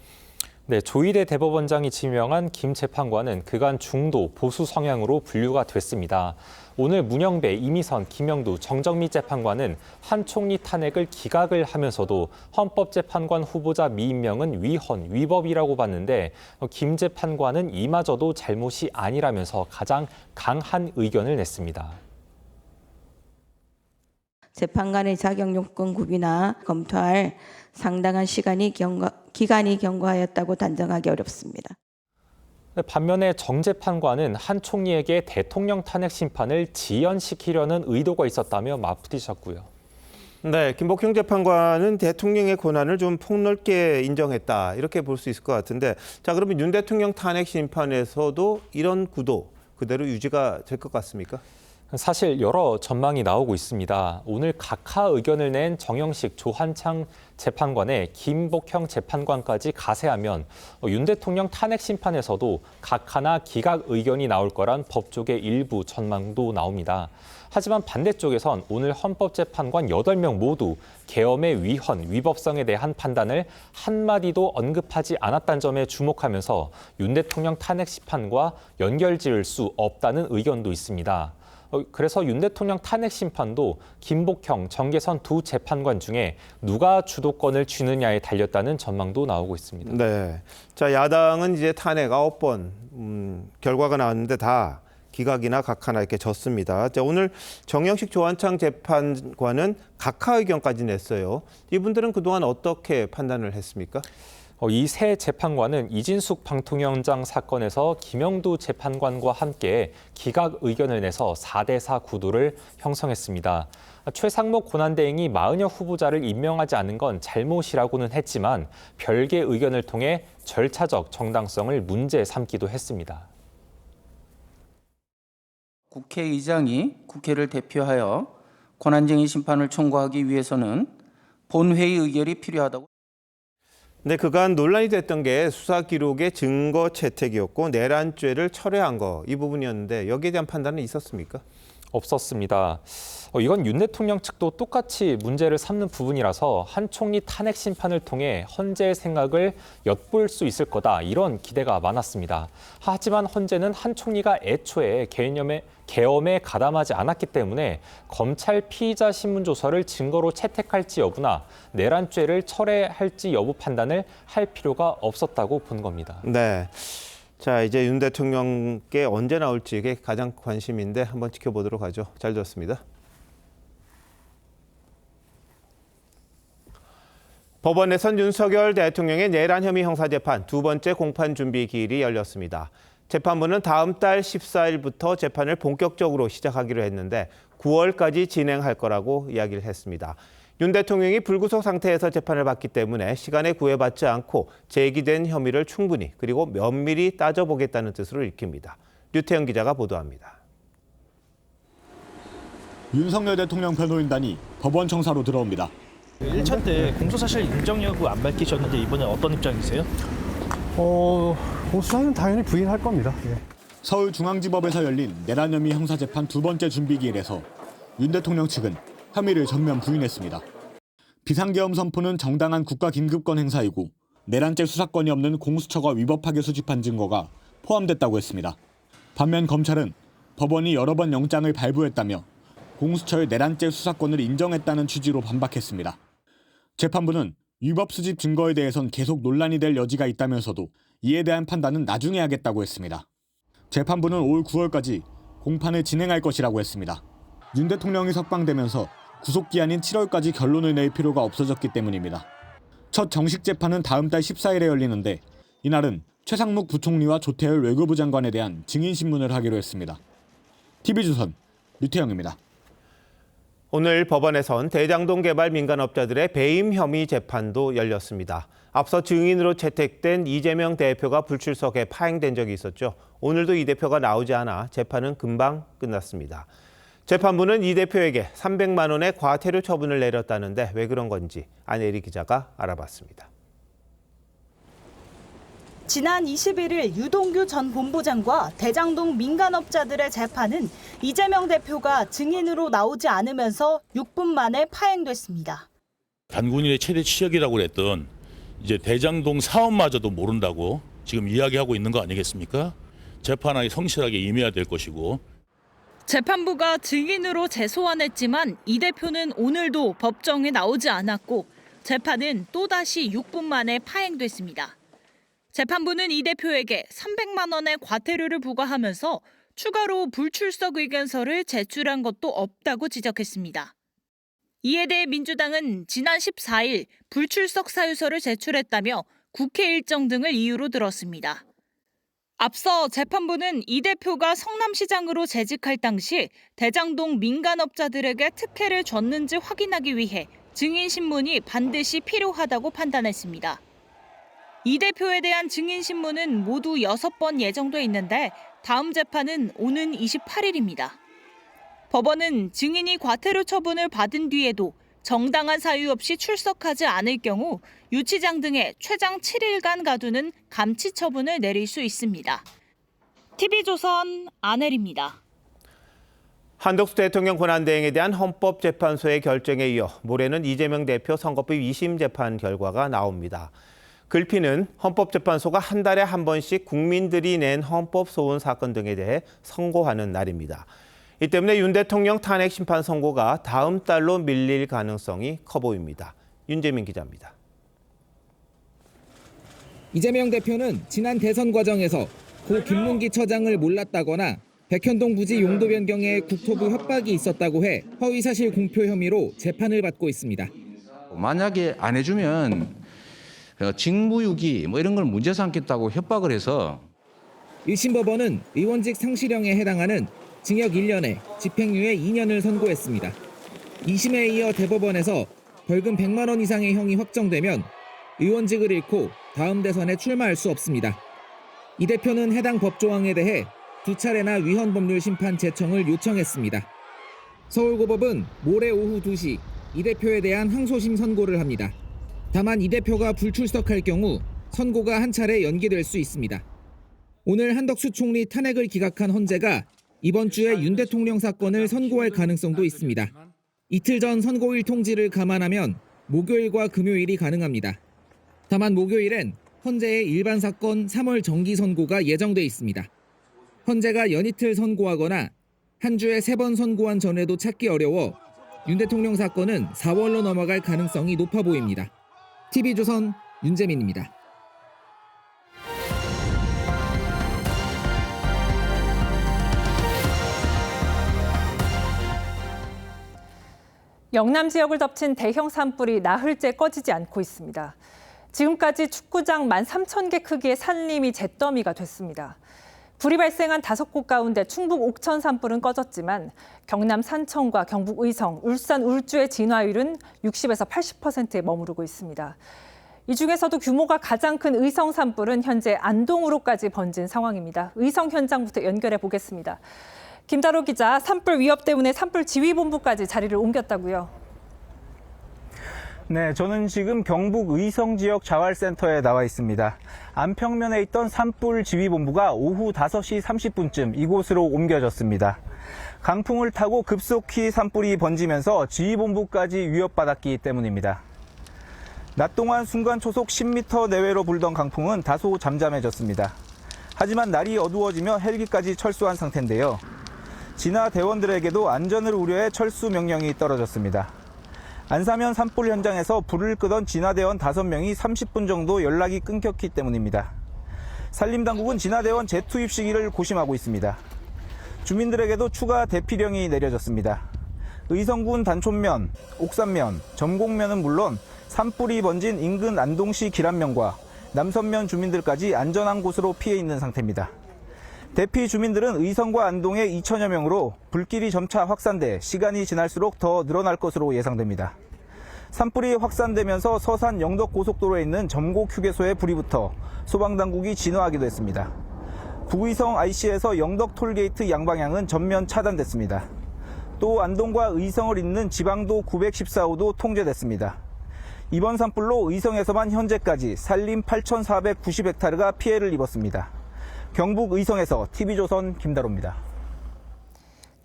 네, 조희대 대법원장이 지명한 김 재판관은 그간 중도 보수 성향으로 분류가 됐습니다. 오늘 문영배, 이미선, 김영두, 정정미 재판관은 한 총리 탄핵을 기각을 하면서도 헌법재판관 후보자 미임명은 위헌, 위법이라고 봤는데 김 재판관은 이마저도 잘못이 아니라면서 가장 강한 의견을 냈습니다. 재판관의 자격 요건 구비나 검토할 상당한 기간이 경과하였다고 단정하기 어렵습니다. 반면에 정 재판관은 한 총리에게 대통령 탄핵 심판을 지연시키려는 의도가 있었다며 맞부딪혔고요. 네, 김복형 재판관은 대통령의 권한을 좀 폭넓게 인정했다 이렇게 볼 수 있을 것 같은데, 자 그러면 윤 대통령 탄핵 심판에서도 이런 구도 그대로 유지가 될 것 같습니까? 사실 여러 전망이 나오고 있습니다. 오늘 각하 의견을 낸 정영식, 조한창 재판관의 김복형 재판관까지 가세하면 윤 대통령 탄핵 심판에서도 각하나 기각 의견이 나올 거란 법조계 일부 전망도 나옵니다. 하지만 반대쪽에선 오늘 헌법재판관 8명 모두 계엄의 위헌, 위법성에 대한 판단을 한마디도 언급하지 않았다는 점에 주목하면서 윤 대통령 탄핵 심판과 연결지을 수 없다는 의견도 있습니다. 그래서 윤 대통령 탄핵 심판도 김복형, 정계선 두 재판관 중에 누가 주도권을 쥐느냐에 달렸다는 전망도 나오고 있습니다. 네, 자 야당은 이제 탄핵 9번 결과가 나왔는데 다 기각이나 각하나 이렇게 졌습니다. 자, 오늘 정영식, 조한창 재판관은 각하 의견까지 냈어요. 이분들은 그동안 어떻게 판단을 했습니까? 이 세 재판관은 이진숙 방통위원장 사건에서 김영두 재판관과 함께 기각 의견을 내서 4대4 구도를 형성했습니다. 최상목 권한대행이 마은혁 후보자를 임명하지 않은 건 잘못이라고는 했지만 별개 의견을 통해 절차적 정당성을 문제 삼기도 했습니다. 국회의장이 국회를 대표하여 권한쟁의 심판을 청구하기 위해서는 본회의 의결이 필요하다고. 네, 그간 논란이 됐던 게 수사 기록의 증거 채택이었고 내란죄를 철회한 거 이 부분이었는데 여기에 대한 판단은 있었습니까? 없었습니다. 이건 윤 대통령 측도 똑같이 문제를 삼는 부분이라서 한 총리 탄핵 심판을 통해 헌재의 생각을 엿볼 수 있을 거다 이런 기대가 많았습니다. 하지만 헌재는 한 총리가 애초에 계엄에 가담하지 않았기 때문에 검찰 피의자 신문조서를 증거로 채택할지 여부나 내란죄를 철회할지 여부 판단을 할 필요가 없었다고 본 겁니다. 네. 자, 이제 윤 대통령께 언제 나올지 이게 가장 관심인데 한번 지켜보도록 하죠. 잘 들었습니다. 법원에선 윤석열 대통령의 내란 혐의 형사재판 두 번째 공판 준비 기일이 열렸습니다. 재판부는 다음 달 14일부터 재판을 본격적으로 시작하기로 했는데 9월까지 진행할 거라고 이야기를 했습니다. 윤 대통령이 불구속 상태에서 재판을 받기 때문에 시간에 구애받지 않고 제기된 혐의를 충분히 그리고 면밀히 따져보겠다는 뜻으로 읽힙니다. 류태영 기자가 보도합니다. 윤석열 대통령 변호인단이 법원 청사로 들어옵니다. 1차 때 공소사실 인정 여부 안 밝히셨는데 이번에 어떤 입장이세요? 공소사실은 당연히 부인할 겁니다. 예. 서울중앙지법에서 열린 내란 혐의 형사재판 두 번째 준비기일에서 윤 대통령 측은 혐의를 전면 부인했습니다. 비상계엄 선포는 정당한 국가긴급권 행사이고 내란죄 수사권이 없는 공수처가 위법하게 수집한 증거가 포함됐다고 했습니다. 반면 검찰은 법원이 여러 번 영장을 발부했다며 공수처의 내란죄 수사권을 인정했다는 취지로 반박했습니다. 재판부는 위법 수집 증거에 대해선 계속 논란이 될 여지가 있다면서도 이에 대한 판단은 나중에 하겠다고 했습니다. 재판부는 올 9월까지 공판을 진행할 것이라고 했습니다. 윤 대통령이 석방되면서 구속기한인 7월까지 결론을 낼 필요가 없어졌기 때문입니다. 첫 정식 재판은 다음 달 14일에 열리는데 이날은 최상목 부총리와 조태열 외교부 장관에 대한 증인신문을 하기로 했습니다. TV조선 류태영입니다. 오늘 법원에선 대장동 개발 민간업자들의 배임 혐의 재판도 열렸습니다. 앞서 증인으로 채택된 이재명 대표가 불출석해 파행된 적이 있었죠. 오늘도 이 대표가 나오지 않아 재판은 금방 끝났습니다. 재판부는 이 대표에게 300만 원의 과태료 처분을 내렸다는데 왜 그런 건지 안혜리 기자가 알아봤습니다. 지난 21일 유동규 전 본부장과 대장동 민간업자들의 재판은 이재명 대표가 증인으로 나오지 않으면서 6분 만에 파행됐습니다. 단군인의 최대 치적이라고 그랬던 이제 대장동 사업마저도 모른다고 지금 이야기하고 있는 거 아니겠습니까? 재판에 성실하게 임해야 될 것이고. 재판부가 증인으로 재소환했지만 이 대표는 오늘도 법정에 나오지 않았고 재판은 또다시 6분 만에 파행됐습니다. 재판부는 이 대표에게 300만 원의 과태료를 부과하면서 추가로 불출석 의견서를 제출한 것도 없다고 지적했습니다. 이에 대해 민주당은 지난 14일 불출석 사유서를 제출했다며 국회 일정 등을 이유로 들었습니다. 앞서 재판부는 이 대표가 성남시장으로 재직할 당시 대장동 민간업자들에게 특혜를 줬는지 확인하기 위해 증인 신문이 반드시 필요하다고 판단했습니다. 이 대표에 대한 증인 신문은 모두 6번 예정돼 있는데 다음 재판은 오는 28일입니다. 법원은 증인이 과태료 처분을 받은 뒤에도 정당한 사유 없이 출석하지 않을 경우 유치장 등에 최장 7일간 가두는 감치 처분을 내릴 수 있습니다. TV조선 안혜리입니다. 한덕수 대통령 권한대행에 대한 헌법재판소의 결정에 이어 모레는 이재명 대표 선거법 2심 재판 결과가 나옵니다. 글피는 헌법재판소가 한 달에 한 번씩 국민들이 낸 헌법 소원 사건 등에 대해 선고하는 날입니다. 이 때문에 윤 대통령 탄핵 심판 선고가 다음 달로 밀릴 가능성이 커 보입니다. 윤재민 기자입니다. 이재명 대표는 지난 대선 과정에서 고 김문기 처장을 몰랐다거나 백현동 부지 용도 변경에 국토부 협박이 있었다고 해 허위사실 공표 혐의로 재판을 받고 있습니다. 만약에 안 해주면 직무유기 이런 걸 문제 삼겠다고 협박을 해서 1심 법원은 의원직 상실형에 해당하는 징역 1년에 집행유예 2년을 선고했습니다. 2심에 이어 대법원에서 벌금 100만 원 이상의 형이 확정되면 의원직을 잃고 다음 대선에 출마할 수 없습니다. 이 대표는 해당 법조항에 대해 2차례나 위헌법률 심판 제청을 요청했습니다. 서울고법은 모레 오후 2시 이 대표에 대한 항소심 선고를 합니다. 다만 이 대표가 불출석할 경우 선고가 한 차례 연기될 수 있습니다. 오늘 한덕수 총리 탄핵을 기각한 헌재가 이번 주에 윤 대통령 사건을 선고할 가능성도 있습니다. 이틀 전 선고일 통지를 감안하면 목요일과 금요일이 가능합니다. 다만 목요일엔 헌재의 일반 사건 3월 정기 선고가 예정돼 있습니다. 헌재가 연이틀 선고하거나 한 주에 3번 선고한 전에도 찾기 어려워 윤 대통령 사건은 4월로 넘어갈 가능성이 높아 보입니다. TV조선 윤재민입니다. 영남 지역을 덮친 대형 산불이 나흘째 꺼지지 않고 있습니다. 지금까지 축구장 13,000개 크기의 산림이 잿더미가 됐습니다. 불이 발생한 5곳 가운데 충북 옥천 산불은 꺼졌지만 경남 산청과 경북 의성, 울산 울주의 진화율은 60에서 80%에 머무르고 있습니다. 이 중에서도 규모가 가장 큰 의성 산불은 현재 안동으로까지 번진 상황입니다. 의성 현장부터 연결해 보겠습니다. 김다로 기자, 산불 위협 때문에 산불 지휘본부까지 자리를 옮겼다고요? 네, 저는 지금 경북 의성 지역 자활센터에 나와 있습니다. 안평면에 있던 산불 지휘본부가 오후 5시 30분쯤 이곳으로 옮겨졌습니다. 강풍을 타고 급속히 산불이 번지면서 지휘본부까지 위협받았기 때문입니다. 낮 동안 순간 초속 10m 내외로 불던 강풍은 다소 잠잠해졌습니다. 하지만 날이 어두워지며 헬기까지 철수한 상태인데요. 진화 대원들에게도 안전을 우려해 철수 명령이 떨어졌습니다. 안사면 산불 현장에서 불을 끄던 진화대원 5명이 30분 정도 연락이 끊겼기 때문입니다. 산림당국은 진화대원 재투입 시기를 고심하고 있습니다. 주민들에게도 추가 대피령이 내려졌습니다. 의성군 단촌면, 옥산면, 점곡면은 물론 산불이 번진 인근 안동시 기란면과 남선면 주민들까지 안전한 곳으로 피해 있는 상태입니다. 대피 주민들은 의성과 안동의 2천여 명으로 불길이 점차 확산돼 시간이 지날수록 더 늘어날 것으로 예상됩니다. 산불이 확산되면서 서산 영덕고속도로에 있는 점곡 휴게소에 불이 붙어 소방당국이 진화하기도 했습니다. 북의성 IC에서 영덕 톨게이트 양방향은 전면 차단됐습니다. 또 안동과 의성을 잇는 지방도 914호도 통제됐습니다. 이번 산불로 의성에서만 현재까지 산림 8,490헥타르가 피해를 입었습니다. 경북 의성에서 TV조선 김다로입니다.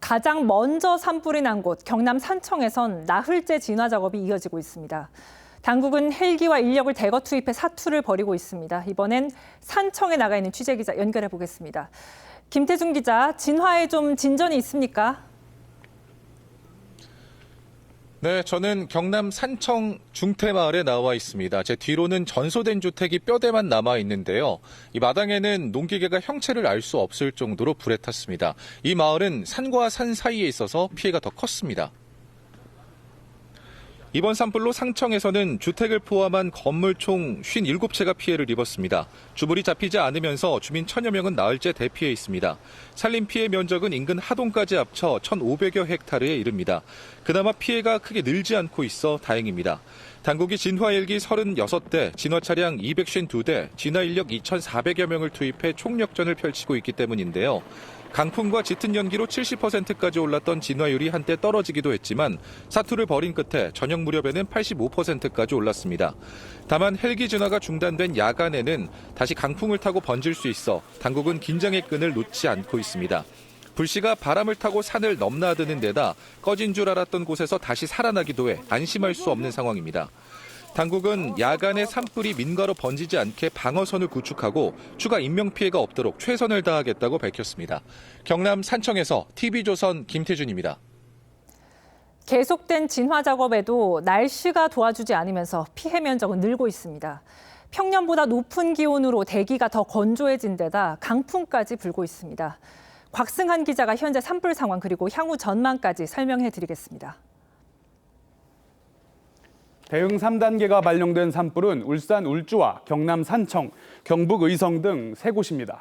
가장 먼저 산불이 난 곳 경남 산청에선 나흘째 진화 작업이 이어지고 있습니다. 당국은 헬기와 인력을 대거 투입해 사투를 벌이고 있습니다. 이번엔 산청에 나가 있는 취재기자 연결해 보겠습니다. 김태준 기자, 진화에 좀 진전이 있습니까? 네, 저는 경남 산청 중태마을에 나와 있습니다. 제 뒤로는 전소된 주택이 뼈대만 남아 있는데요. 이 마당에는 농기계가 형체를 알 수 없을 정도로 불에 탔습니다. 이 마을은 산과 산 사이에 있어서 피해가 더 컸습니다. 이번 산불로 상청에서는 주택을 포함한 건물 총 57채가 피해를 입었습니다. 주물이 잡히지 않으면서 주민 1000여 명은 나흘째 대피해 있습니다. 산림 피해 면적은 인근 하동까지 합쳐 1,500여 헥타르에 이릅니다. 그나마 피해가 크게 늘지 않고 있어 다행입니다. 당국이 진화 헬기 36대, 진화 차량 252대, 진화 인력 2,400여 명을 투입해 총력전을 펼치고 있기 때문인데요. 강풍과 짙은 연기로 70%까지 올랐던 진화율이 한때 떨어지기도 했지만 사투를 벌인 끝에 저녁 무렵에는 85%까지 올랐습니다. 다만 헬기 진화가 중단된 야간에는 다시 강풍을 타고 번질 수 있어 당국은 긴장의 끈을 놓지 않고 있습니다. 불씨가 바람을 타고 산을 넘나드는 데다 꺼진 줄 알았던 곳에서 다시 살아나기도 해 안심할 수 없는 상황입니다. 당국은 야간에 산불이 민가로 번지지 않게 방어선을 구축하고 추가 인명피해가 없도록 최선을 다하겠다고 밝혔습니다. 경남 산청에서 TV조선 김태준입니다. 계속된 진화 작업에도 날씨가 도와주지 않으면서 피해 면적은 늘고 있습니다. 평년보다 높은 기온으로 대기가 더 건조해진 데다 강풍까지 불고 있습니다. 곽승한 기자가 현재 산불 상황 그리고 향후 전망까지 설명해 드리겠습니다. 대응 3단계가 발령된 산불은 울산 울주와 경남 산청, 경북 의성 등 3곳입니다.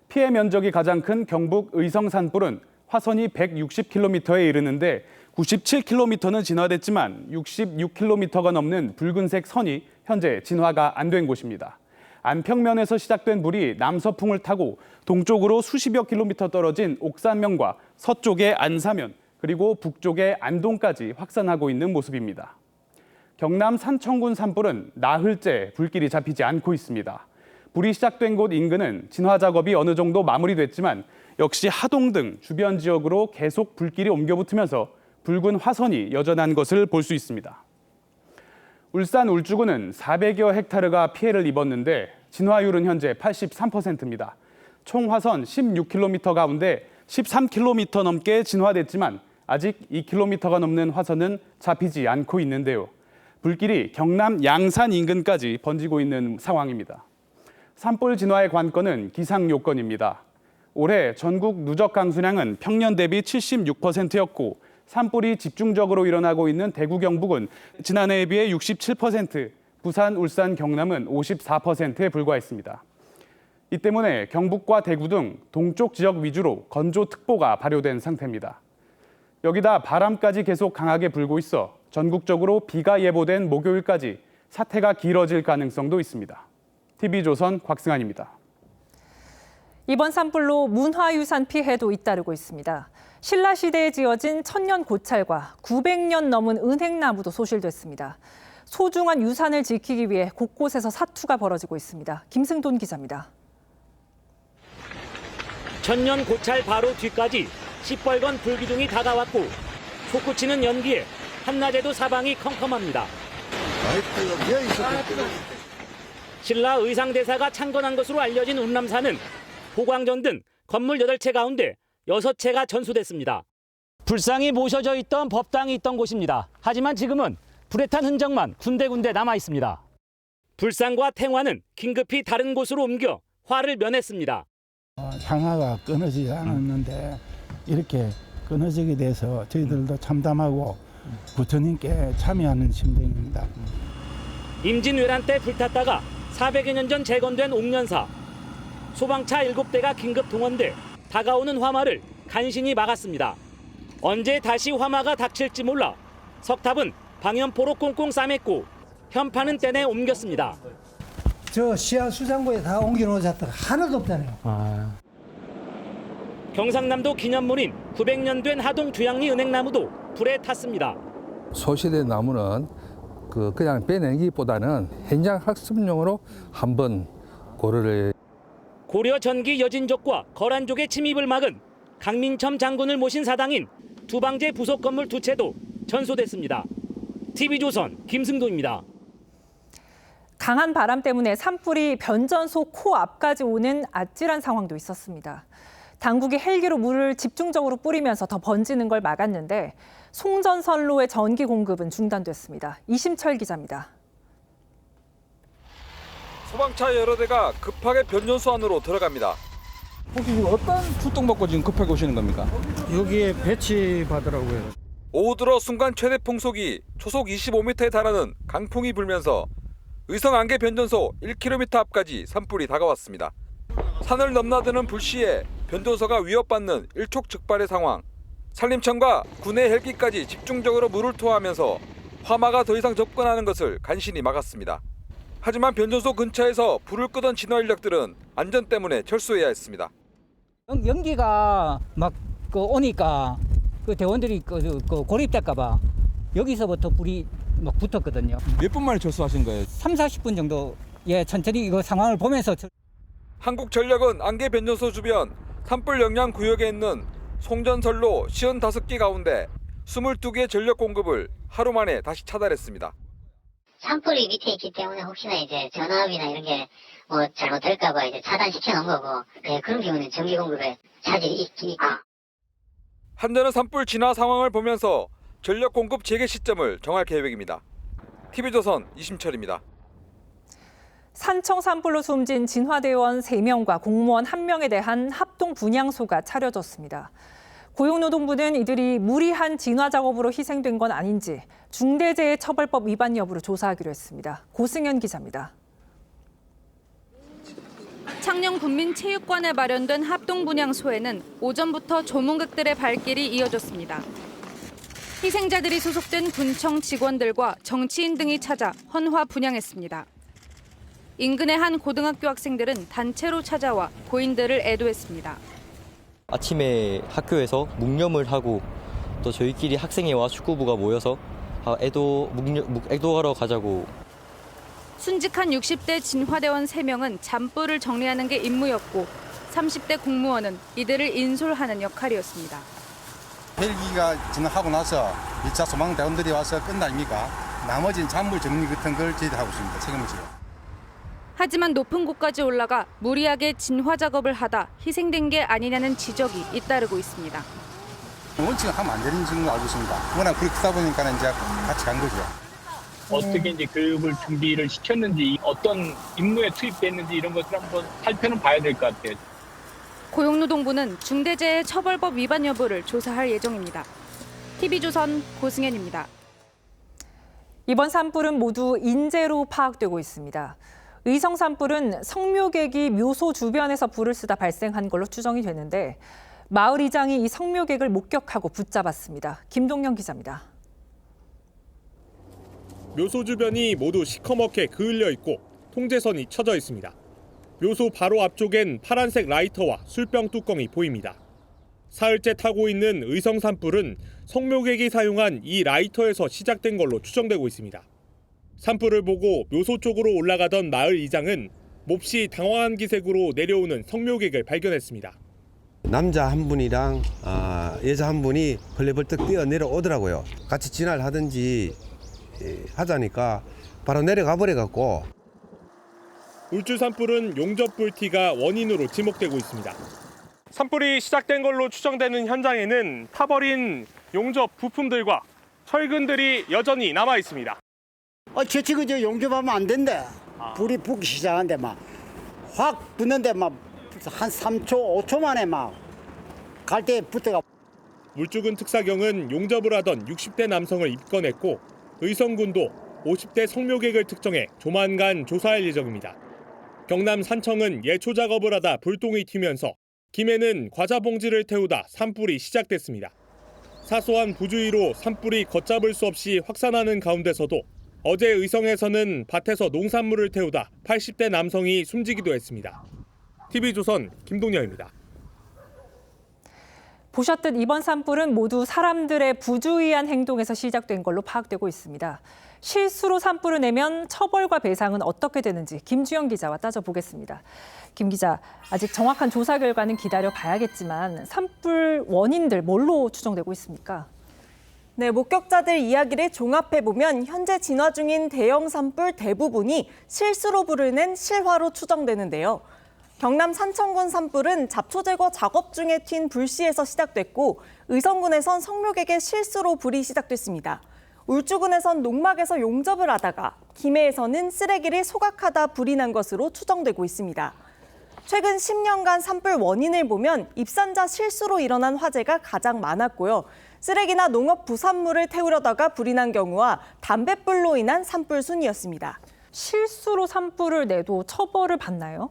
피해 면적이 가장 큰 경북 의성 산불은 화선이 160km에 이르는데 97km는 진화됐지만 66km가 넘는 붉은색 선이 현재 진화가 안 된 곳입니다. 안평면에서 시작된 불이 남서풍을 타고 동쪽으로 수십여 킬로미터 떨어진 옥산면과 서쪽의 안사면 그리고 북쪽의 안동까지 확산하고 있는 모습입니다. 경남 산청군 산불은 나흘째 불길이 잡히지 않고 있습니다. 불이 시작된 곳 인근은 진화 작업이 어느 정도 마무리됐지만 역시 하동 등 주변 지역으로 계속 불길이 옮겨붙으면서 붉은 화선이 여전한 것을 볼 수 있습니다. 울산 울주군은 400여 헥타르가 피해를 입었는데 진화율은 현재 83%입니다. 총 화선 16km 가운데 13km 넘게 진화됐지만 아직 2km가 넘는 화선은 잡히지 않고 있는데요. 불길이 경남 양산 인근까지 번지고 있는 상황입니다. 산불 진화의 관건은 기상 요건입니다. 올해 전국 누적 강수량은 평년 대비 76%였고 산불이 집중적으로 일어나고 있는 대구 경북은 지난해에 비해 67%, 부산, 울산, 경남은 54%에 불과했습니다. 이 때문에 경북과 대구 등 동쪽 지역 위주로 건조특보가 발효된 상태입니다. 여기다 바람까지 계속 강하게 불고 있어 전국적으로 비가 예보된 목요일까지 사태가 길어질 가능성도 있습니다. TV조선 곽승환입니다. 이번 산불로 문화유산 피해도 잇따르고 있습니다. 신라시대에 지어진 천년 고찰과 900년 넘은 은행나무도 소실됐습니다. 소중한 유산을 지키기 위해 곳곳에서 사투가 벌어지고 있습니다. 김승돈 기자입니다. 천년 고찰 바로 뒤까지 시뻘건 불기둥이 다가왔고 솟구치는 연기에 한낮에도 사방이 컴컴합니다. 신라 의상대사가 창건한 것으로 알려진 운남사는 보광전 등 건물 8채 가운데 6채가 전수됐습니다. 불상이 모셔져 있던 법당이 있던 곳입니다. 하지만 지금은 불에 탄 흔적만 군데군데 남아 있습니다. 불상과 탱화는 긴급히 다른 곳으로 옮겨 화를 면했습니다. 향화가 끊어지지 않았는데 이렇게 끊어지게 돼서 저희들도 참담하고 부처님께 참여하는 심정입니다. 임진왜란 때 불탔다가 400여 년 전 재건된 옥련사. 소방차 7대가 긴급 동원돼 다가오는 화마를 간신히 막았습니다. 언제 다시 화마가 닥칠지 몰라 석탑은 방연포로 꽁꽁 싸맸고 현판은 떼내 옮겼습니다. 저 시야 수장고에 다 옮겨놓으셨다가 하나도 없잖아요. 경상남도 기념물인 900년 된 하동 두양리 은행나무도 불에 탔습니다. 소시대 나무는 그냥 빼내기보다는 현장 학습용으로 한번 고려를. 고려 전기 여진족과 거란족의 침입을 막은 강민첨 장군을 모신 사당인 두방제 부속 건물 2채도 전소됐습니다. TV조선 김승도입니다. 강한 바람 때문에 산불이 변전소 코 앞까지 오는 아찔한 상황도 있었습니다. 당국이 헬기로 물을 집중적으로 뿌리면서 더 번지는 걸 막았는데 송전선로의 전기 공급은 중단됐습니다. 이심철 기자입니다. 소방차 여러 대가 급하게 변전소 안으로 들어갑니다. 혹시 지금 어떤 출동 받고 지금 급하게 오시는 겁니까? 여기에 배치 받으라고요. 오후 들어 순간 최대 풍속이 초속 25m에 달하는 강풍이 불면서 의성 안개 변전소 1km 앞까지 산불이 다가왔습니다. 산을 넘나드는 불씨에 변전소가 위협받는 일촉즉발의 상황. 산림청과 군의 헬기까지 집중적으로 물을 투하하면서 화마가 더 이상 접근하는 것을 간신히 막았습니다. 하지만 변전소 근처에서 불을 끄던 진화 인력들은 안전 때문에 철수해야 했습니다. 연기가 막 오니까 그 대원들이 고립될까봐 여기서부터 불이 막 붙었거든요. 몇 분 만에 철수하신 거예요? 30-40분 정도 천천히 이거 상황을 보면서. 한국전력은 안개 변전소 주변 산불 영향 구역에 있는 송전선로 55개 가운데 22개의 전력 공급을 하루 만에 다시 차단했습니다. 산불이 밑에 있기 때문에 혹시나 이제 전압이나 이런 게 뭐 잘못될까봐 이제 차단시켜 놓은 거고, 그런 경우는 전기 공급에 차질이 있으니까. 한전은 산불 진화 상황을 보면서 전력 공급 재개 시점을 정할 계획입니다. TV조선 이심철입니다. 산청 산불로 숨진 진화대원 3명과 공무원 1명에 대한 합동 분향소가 차려졌습니다. 고용노동부는 이들이 무리한 진화 작업으로 희생된 건 아닌지 중대재해처벌법 위반 여부를 조사하기로 했습니다. 고승현 기자입니다. 창녕 군민체육관에 마련된 합동분향소에는 오전부터 조문객들의 발길이 이어졌습니다. 희생자들이 소속된 군청 직원들과 정치인 등이 찾아 헌화 분향했습니다. 인근의 한 고등학교 학생들은 단체로 찾아와 고인들을 애도했습니다. 아침에 학교에서 묵념을 하고 또 저희끼리 학생회와 축구부가 모여서 애도하러 가자고. 순직한 60대 진화대원 3명은 잔불을 정리하는 게 임무였고 30대 공무원은 이들을 인솔하는 역할이었습니다. 헬기가 진화하고 나서 2차 소방대원들이 와서 끝납니까? 나머지는 잔불 정리 같은 걸 저희들이 하고 있습니다. 책임을 지고. 하지만 높은 곳까지 올라가 무리하게 진화 작업을 하다 희생된 게 아니냐는 지적이 잇따르고 있습니다. 원칙은 하면 안 되는 질문을 알고 있습니다. 워낙 그렇게 크다 보니까 이제 같이 간 거죠. 어떻게 이제 교육을 준비를 시켰는지, 어떤 임무에 투입됐는지 이런 것들 한번 살펴는 봐야 될 것 같아요. 고용노동부는 중대재해처벌법 위반 여부를 조사할 예정입니다. TV조선 고승현입니다. 이번 산불은 모두 인재로 파악되고 있습니다. 의성 산불은 성묘객이 묘소 주변에서 불을 쓰다 발생한 걸로 추정이 되는데 마을 이장이 이 성묘객을 목격하고 붙잡았습니다. 김동영 기자입니다. 묘소 주변이 모두 시커멓게 그을려 있고 통제선이 쳐져 있습니다. 묘소 바로 앞쪽엔 파란색 라이터와 술병 뚜껑이 보입니다. 사흘째 타고 있는 의성 산불은 성묘객이 사용한 이 라이터에서 시작된 걸로 추정되고 있습니다. 산불을 보고 묘소 쪽으로 올라가던 마을 이장은 몹시 당황한 기색으로 내려오는 성묘객을 발견했습니다. 남자 한 분이랑 여자 한 분이 벌레벌떡 뛰어 내려오더라고요. 같이 진화를 하든지 하자니까 바로 내려가 버려갖고. 울주 산불은 용접불티가 원인으로 지목되고 있습니다. 산불이 시작된 걸로 추정되는 현장에는 타버린 용접 부품들과 철근들이 여전히 남아 있습니다. 저 용접하면 안 된대. 불이 붙기 시작한데 막 확 붙는데 막 한 3초, 5초 만에 막 갈 때 붙어가. 물주군 특사경은 용접을 하던 60대 남성을 입건했고 의성군도 50대 성묘객을 특정해 조만간 조사할 예정입니다. 경남 산청은 예초 작업을 하다 불똥이 튀면서 김해는 과자 봉지를 태우다 산불이 시작됐습니다. 사소한 부주의로 산불이 걷잡을 수 없이 확산하는 가운데서도 어제 의성에서는 밭에서 농산물을 태우다 80대 남성이 숨지기도 했습니다. TV조선 김동영입니다. 보셨듯 이번 산불은 모두 사람들의 부주의한 행동에서 시작된 걸로 파악되고 있습니다. 실수로 산불을 내면 처벌과 배상은 어떻게 되는지 김주영 기자와 따져보겠습니다. 김 기자, 아직 정확한 조사 결과는 기다려 봐야겠지만 산불 원인들 뭘로 추정되고 있습니까? 네, 목격자들 이야기를 종합해보면 현재 진화 중인 대형 산불 대부분이 실수로 불을 낸 실화로 추정되는데요. 경남 산청군 산불은 잡초 제거 작업 중에 튄 불씨에서 시작됐고 의성군에선 성묘객의 실수로 불이 시작됐습니다. 울주군에선 농막에서 용접을 하다가 김해에서는 쓰레기를 소각하다 불이 난 것으로 추정되고 있습니다. 최근 10년간 산불 원인을 보면 입산자 실수로 일어난 화재가 가장 많았고요. 쓰레기나 농업 부산물을 태우려다가 불이 난 경우와 담뱃불로 인한 산불 순이었습니다. 실수로 산불을 내도 처벌을 받나요?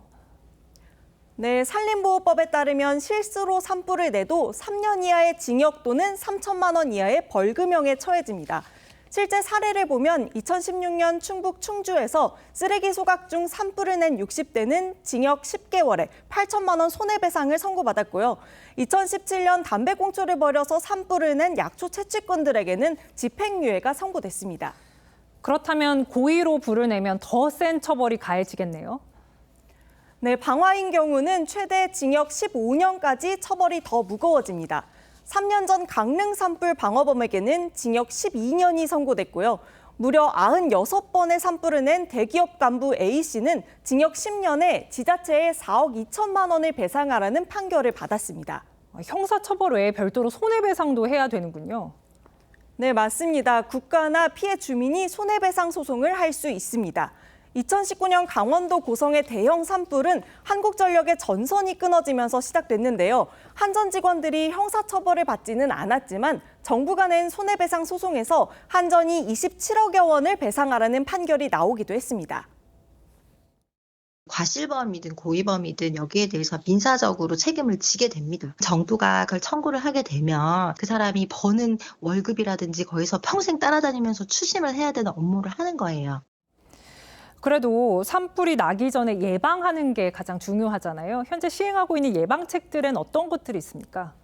네, 산림보호법에 따르면 실수로 산불을 내도 3년 이하의 징역 또는 3천만 원 이하의 벌금형에 처해집니다. 실제 사례를 보면 2016년 충북 충주에서 쓰레기 소각 중 산불을 낸 60대는 징역 10개월에 8천만 원 손해배상을 선고받았고요. 2017년 담배꽁초를 버려서 산불을 낸 약초 채취꾼들에게는 집행유예가 선고됐습니다. 그렇다면 고의로 불을 내면 더 센 처벌이 가해지겠네요. 네, 방화인 경우는 최대 징역 15년까지 처벌이 더 무거워집니다. 3년 전 강릉 산불 방어범에게는 징역 12년이 선고됐고요. 무려 96번의 산불을 낸 대기업 간부 A씨는 징역 10년에 지자체에 4억 2천만 원을 배상하라는 판결을 받았습니다. 형사처벌 외에 별도로 손해배상도 해야 되는군요. 네, 맞습니다. 국가나 피해 주민이 손해배상 소송을 할 수 있습니다. 2019년 강원도 고성의 대형 산불은 한국전력의 전선이 끊어지면서 시작됐는데요. 한전 직원들이 형사처벌을 받지는 않았지만 정부가 낸 손해배상 소송에서 한전이 27억여 원을 배상하라는 판결이 나오기도 했습니다. 과실범이든 고의범이든 여기에 대해서 민사적으로 책임을 지게 됩니다. 정부가 그걸 청구를 하게 되면 그 사람이 버는 월급이라든지 거기서 평생 따라다니면서 추심을 해야 되는 업무를 하는 거예요. 그래도 산불이 나기 전에 예방하는 게 가장 중요하잖아요. 현재 시행하고 있는 예방책들은 어떤 것들이 있습니까?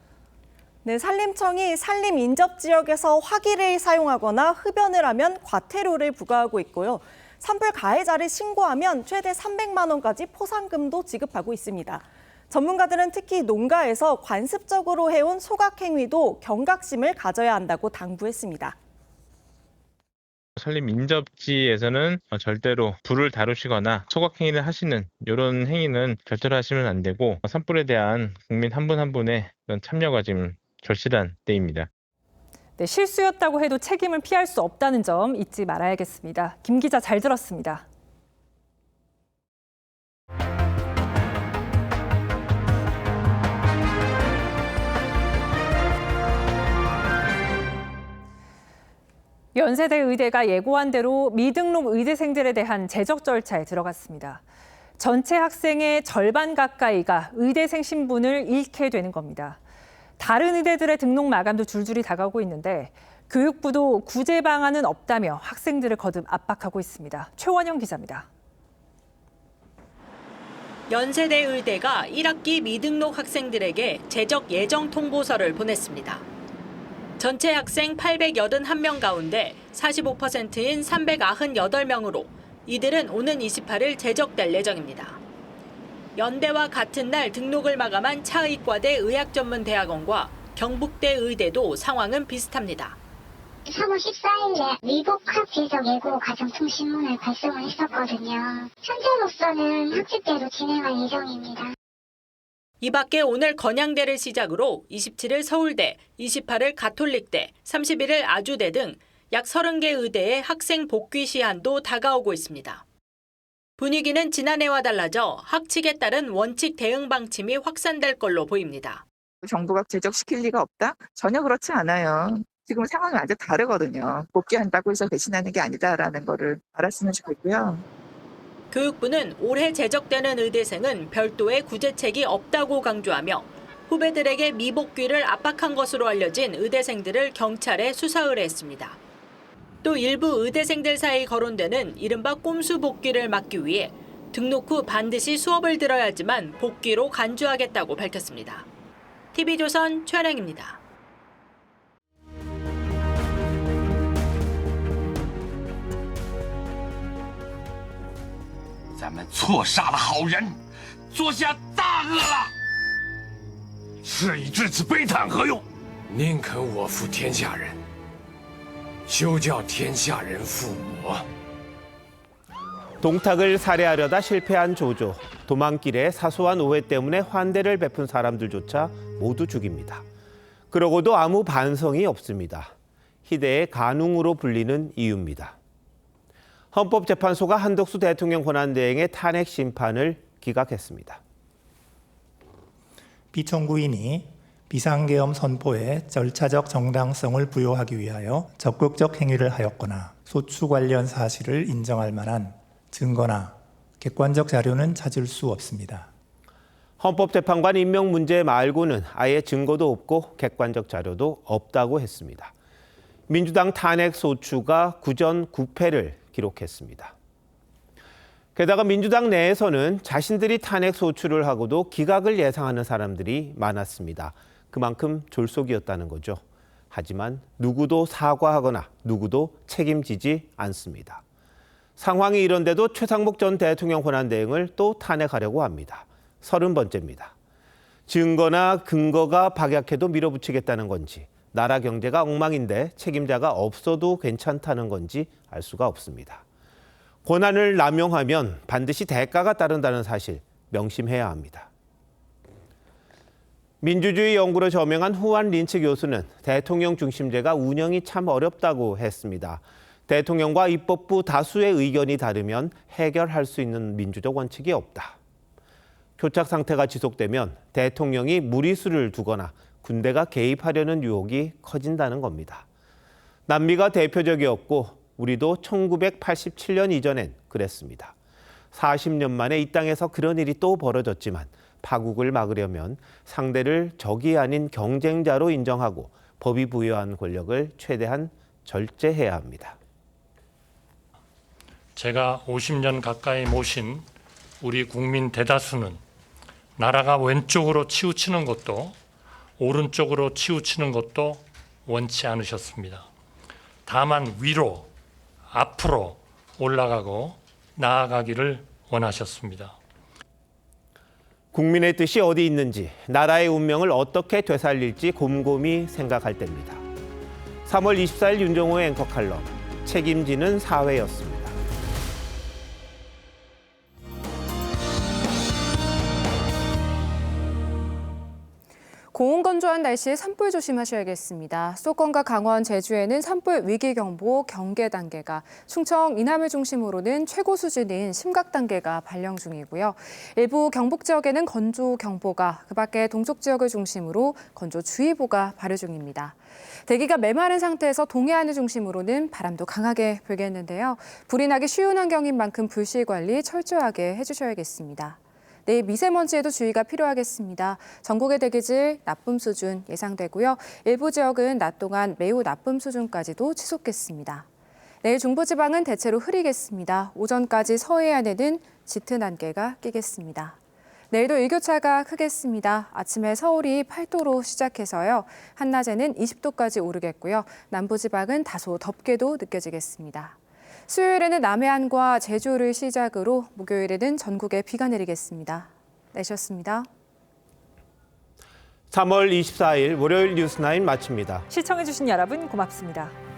네, 산림청이 산림 인접 지역에서 화기를 사용하거나 흡연을 하면 과태료를 부과하고 있고요. 산불 가해자를 신고하면 최대 300만 원까지 포상금도 지급하고 있습니다. 전문가들은 특히 농가에서 관습적으로 해온 소각 행위도 경각심을 가져야 한다고 당부했습니다. 산림 인접지에서는 절대로 불을 다루시거나 소각행위를 하시는 이런 행위는 절대로 하시면 안 되고 산불에 대한 국민 한 분 한 분의 그런 참여가 지금 절실한 때입니다. 네, 실수였다고 해도 책임을 피할 수 없다는 점 잊지 말아야겠습니다. 김 기자 잘 들었습니다. 연세대 의대가 예고한 대로 미등록 의대생들에 대한 재적 절차에 들어갔습니다. 전체 학생의 절반 가까이가 의대생 신분을 잃게 되는 겁니다. 다른 의대들의 등록 마감도 줄줄이 다가오고 있는데 교육부도 구제 방안은 없다며 학생들을 거듭 압박하고 있습니다. 최원영 기자입니다. 연세대 의대가 1학기 미등록 학생들에게 재적 예정 통보서를 보냈습니다. 전체 학생 881명 가운데 45%인 398명으로 이들은 오는 28일 재적될 예정입니다. 연대와 같은 날 등록을 마감한 차의과대 의학전문대학원과 경북대 의대도 상황은 비슷합니다. 3월 14일에 위복학 재적 예고 가정통신문을 발송을 했었거든요. 현재로서는 학습대로 진행할 예정입니다. 이 밖에 오늘 건양대를 시작으로 27일 서울대, 28일 가톨릭대, 31일 아주대 등 약 30개 의대의 학생 복귀 시한도 다가오고 있습니다. 분위기는 지난해와 달라져 학칙에 따른 원칙 대응 방침이 확산될 걸로 보입니다. 정부가 재적시킬 리가 없다? 전혀 그렇지 않아요. 지금 상황이 완전 다르거든요. 복귀한다고 해서 배신하는 게 아니다라는 거를 알았으면 좋겠고요. 교육부는 올해 재적되는 의대생은 별도의 구제책이 없다고 강조하며 후배들에게 미복귀를 압박한 것으로 알려진 의대생들을 경찰에 수사 의뢰했습니다. 또 일부 의대생들 사이 거론되는 이른바 꼼수 복귀를 막기 위해 등록 후 반드시 수업을 들어야지만 복귀로 간주하겠다고 밝혔습니다. TV조선 최은영입니다. 咱们错杀了好人，做下大恶了。事已至此，悲叹何用？宁肯我负天下人，休叫天下人负我。 동탁을 살해하려다 실패한 조조. 도망길에 사소한 오해 때문에 환대를 베푼 사람들조차 모두 죽입니다. 그러고도 아무 반성이 없습니다. 희대의 간웅으로 불리는 이유입니다. 헌법재판소가 한덕수 대통령 권한대행의 탄핵 심판을 기각했습니다. 피청구인이 비상계엄 선포에 절차적 정당성을 부여하기 위하여 적극적 행위를 하였거나 소추 관련 사실을 인정할 만한 증거나 객관적 자료는 찾을 수 없습니다. 헌법재판관 임명 문제 말고는 아예 증거도 없고 객관적 자료도 없다고 했습니다. 민주당 탄핵 소추가 구전 9패를 기록했습니다. 게다가 민주당 내에서는 자신들이 탄핵 소추를 하고도 기각을 예상하는 사람들이 많았습니다. 그만큼 졸속이었다는 거죠. 하지만 누구도 사과하거나 누구도 책임지지 않습니다. 상황이 이런데도 최상목 전 대통령 권한대행을 또 탄핵하려고 합니다. 30번째입니다. 증거나 근거가 박약해도 밀어붙이겠다는 건지, 나라 경제가 엉망인데 책임자가 없어도 괜찮다는 건지 알 수가 없습니다. 권한을 남용하면 반드시 대가가 따른다는 사실 명심해야 합니다. 민주주의 연구로 저명한 후안 린츠 교수는 대통령 중심제가 운영이 참 어렵다고 했습니다. 대통령과 입법부 다수의 의견이 다르면 해결할 수 있는 민주적 원칙이 없다. 교착 상태가 지속되면 대통령이 무리수를 두거나 군대가 개입하려는 유혹이 커진다는 겁니다. 남미가 대표적이었고 우리도 1987년 이전엔 그랬습니다. 40년 만에 이 땅에서 그런 일이 또 벌어졌지만 파국을 막으려면 상대를 적이 아닌 경쟁자로 인정하고 법이 부여한 권력을 최대한 절제해야 합니다. 제가 50년 가까이 모신 우리 국민 대다수는 나라가 왼쪽으로 치우치는 것도 오른쪽으로 치우치는 것도 원치 않으셨습니다. 다만 위로, 앞으로 올라가고 나아가기를 원하셨습니다. 국민의 뜻이 어디 있는지, 나라의 운명을 어떻게 되살릴지 곰곰이 생각할 때입니다. 3월 24일 윤정호의 앵커 칼럼, 책임지는 사회였습니다. 고온건조한 날씨에 산불 조심하셔야겠습니다. 수도권과 강원, 제주에는 산불 위기경보 경계 단계가, 충청, 이남을 중심으로는 최고 수준인 심각 단계가 발령 중이고요. 일부 경북 지역에는 건조경보가, 그밖에 동쪽 지역을 중심으로 건조주의보가 발효 중입니다. 대기가 메마른 상태에서 동해안을 중심으로는 바람도 강하게 불겠는데요. 불이 나기 쉬운 환경인 만큼 불씨 관리 철저하게 해주셔야겠습니다. 내일 미세먼지에도 주의가 필요하겠습니다. 전국의 대기질 나쁨 수준 예상되고요. 일부 지역은 낮 동안 매우 나쁨 수준까지도 치솟겠습니다. 내일 중부지방은 대체로 흐리겠습니다. 오전까지 서해안에는 짙은 안개가 끼겠습니다. 내일도 일교차가 크겠습니다. 아침에 서울이 8도로 시작해서요. 한낮에는 20도까지 오르겠고요. 남부지방은 다소 덥게도 느껴지겠습니다. 수요일에는 남해안과 제주를 시작으로 목요일에는 전국에 비가 내리겠습니다. 내셨습니다. 3월 24일 월요일 뉴스9 마칩니다. 시청해주신 여러분 고맙습니다.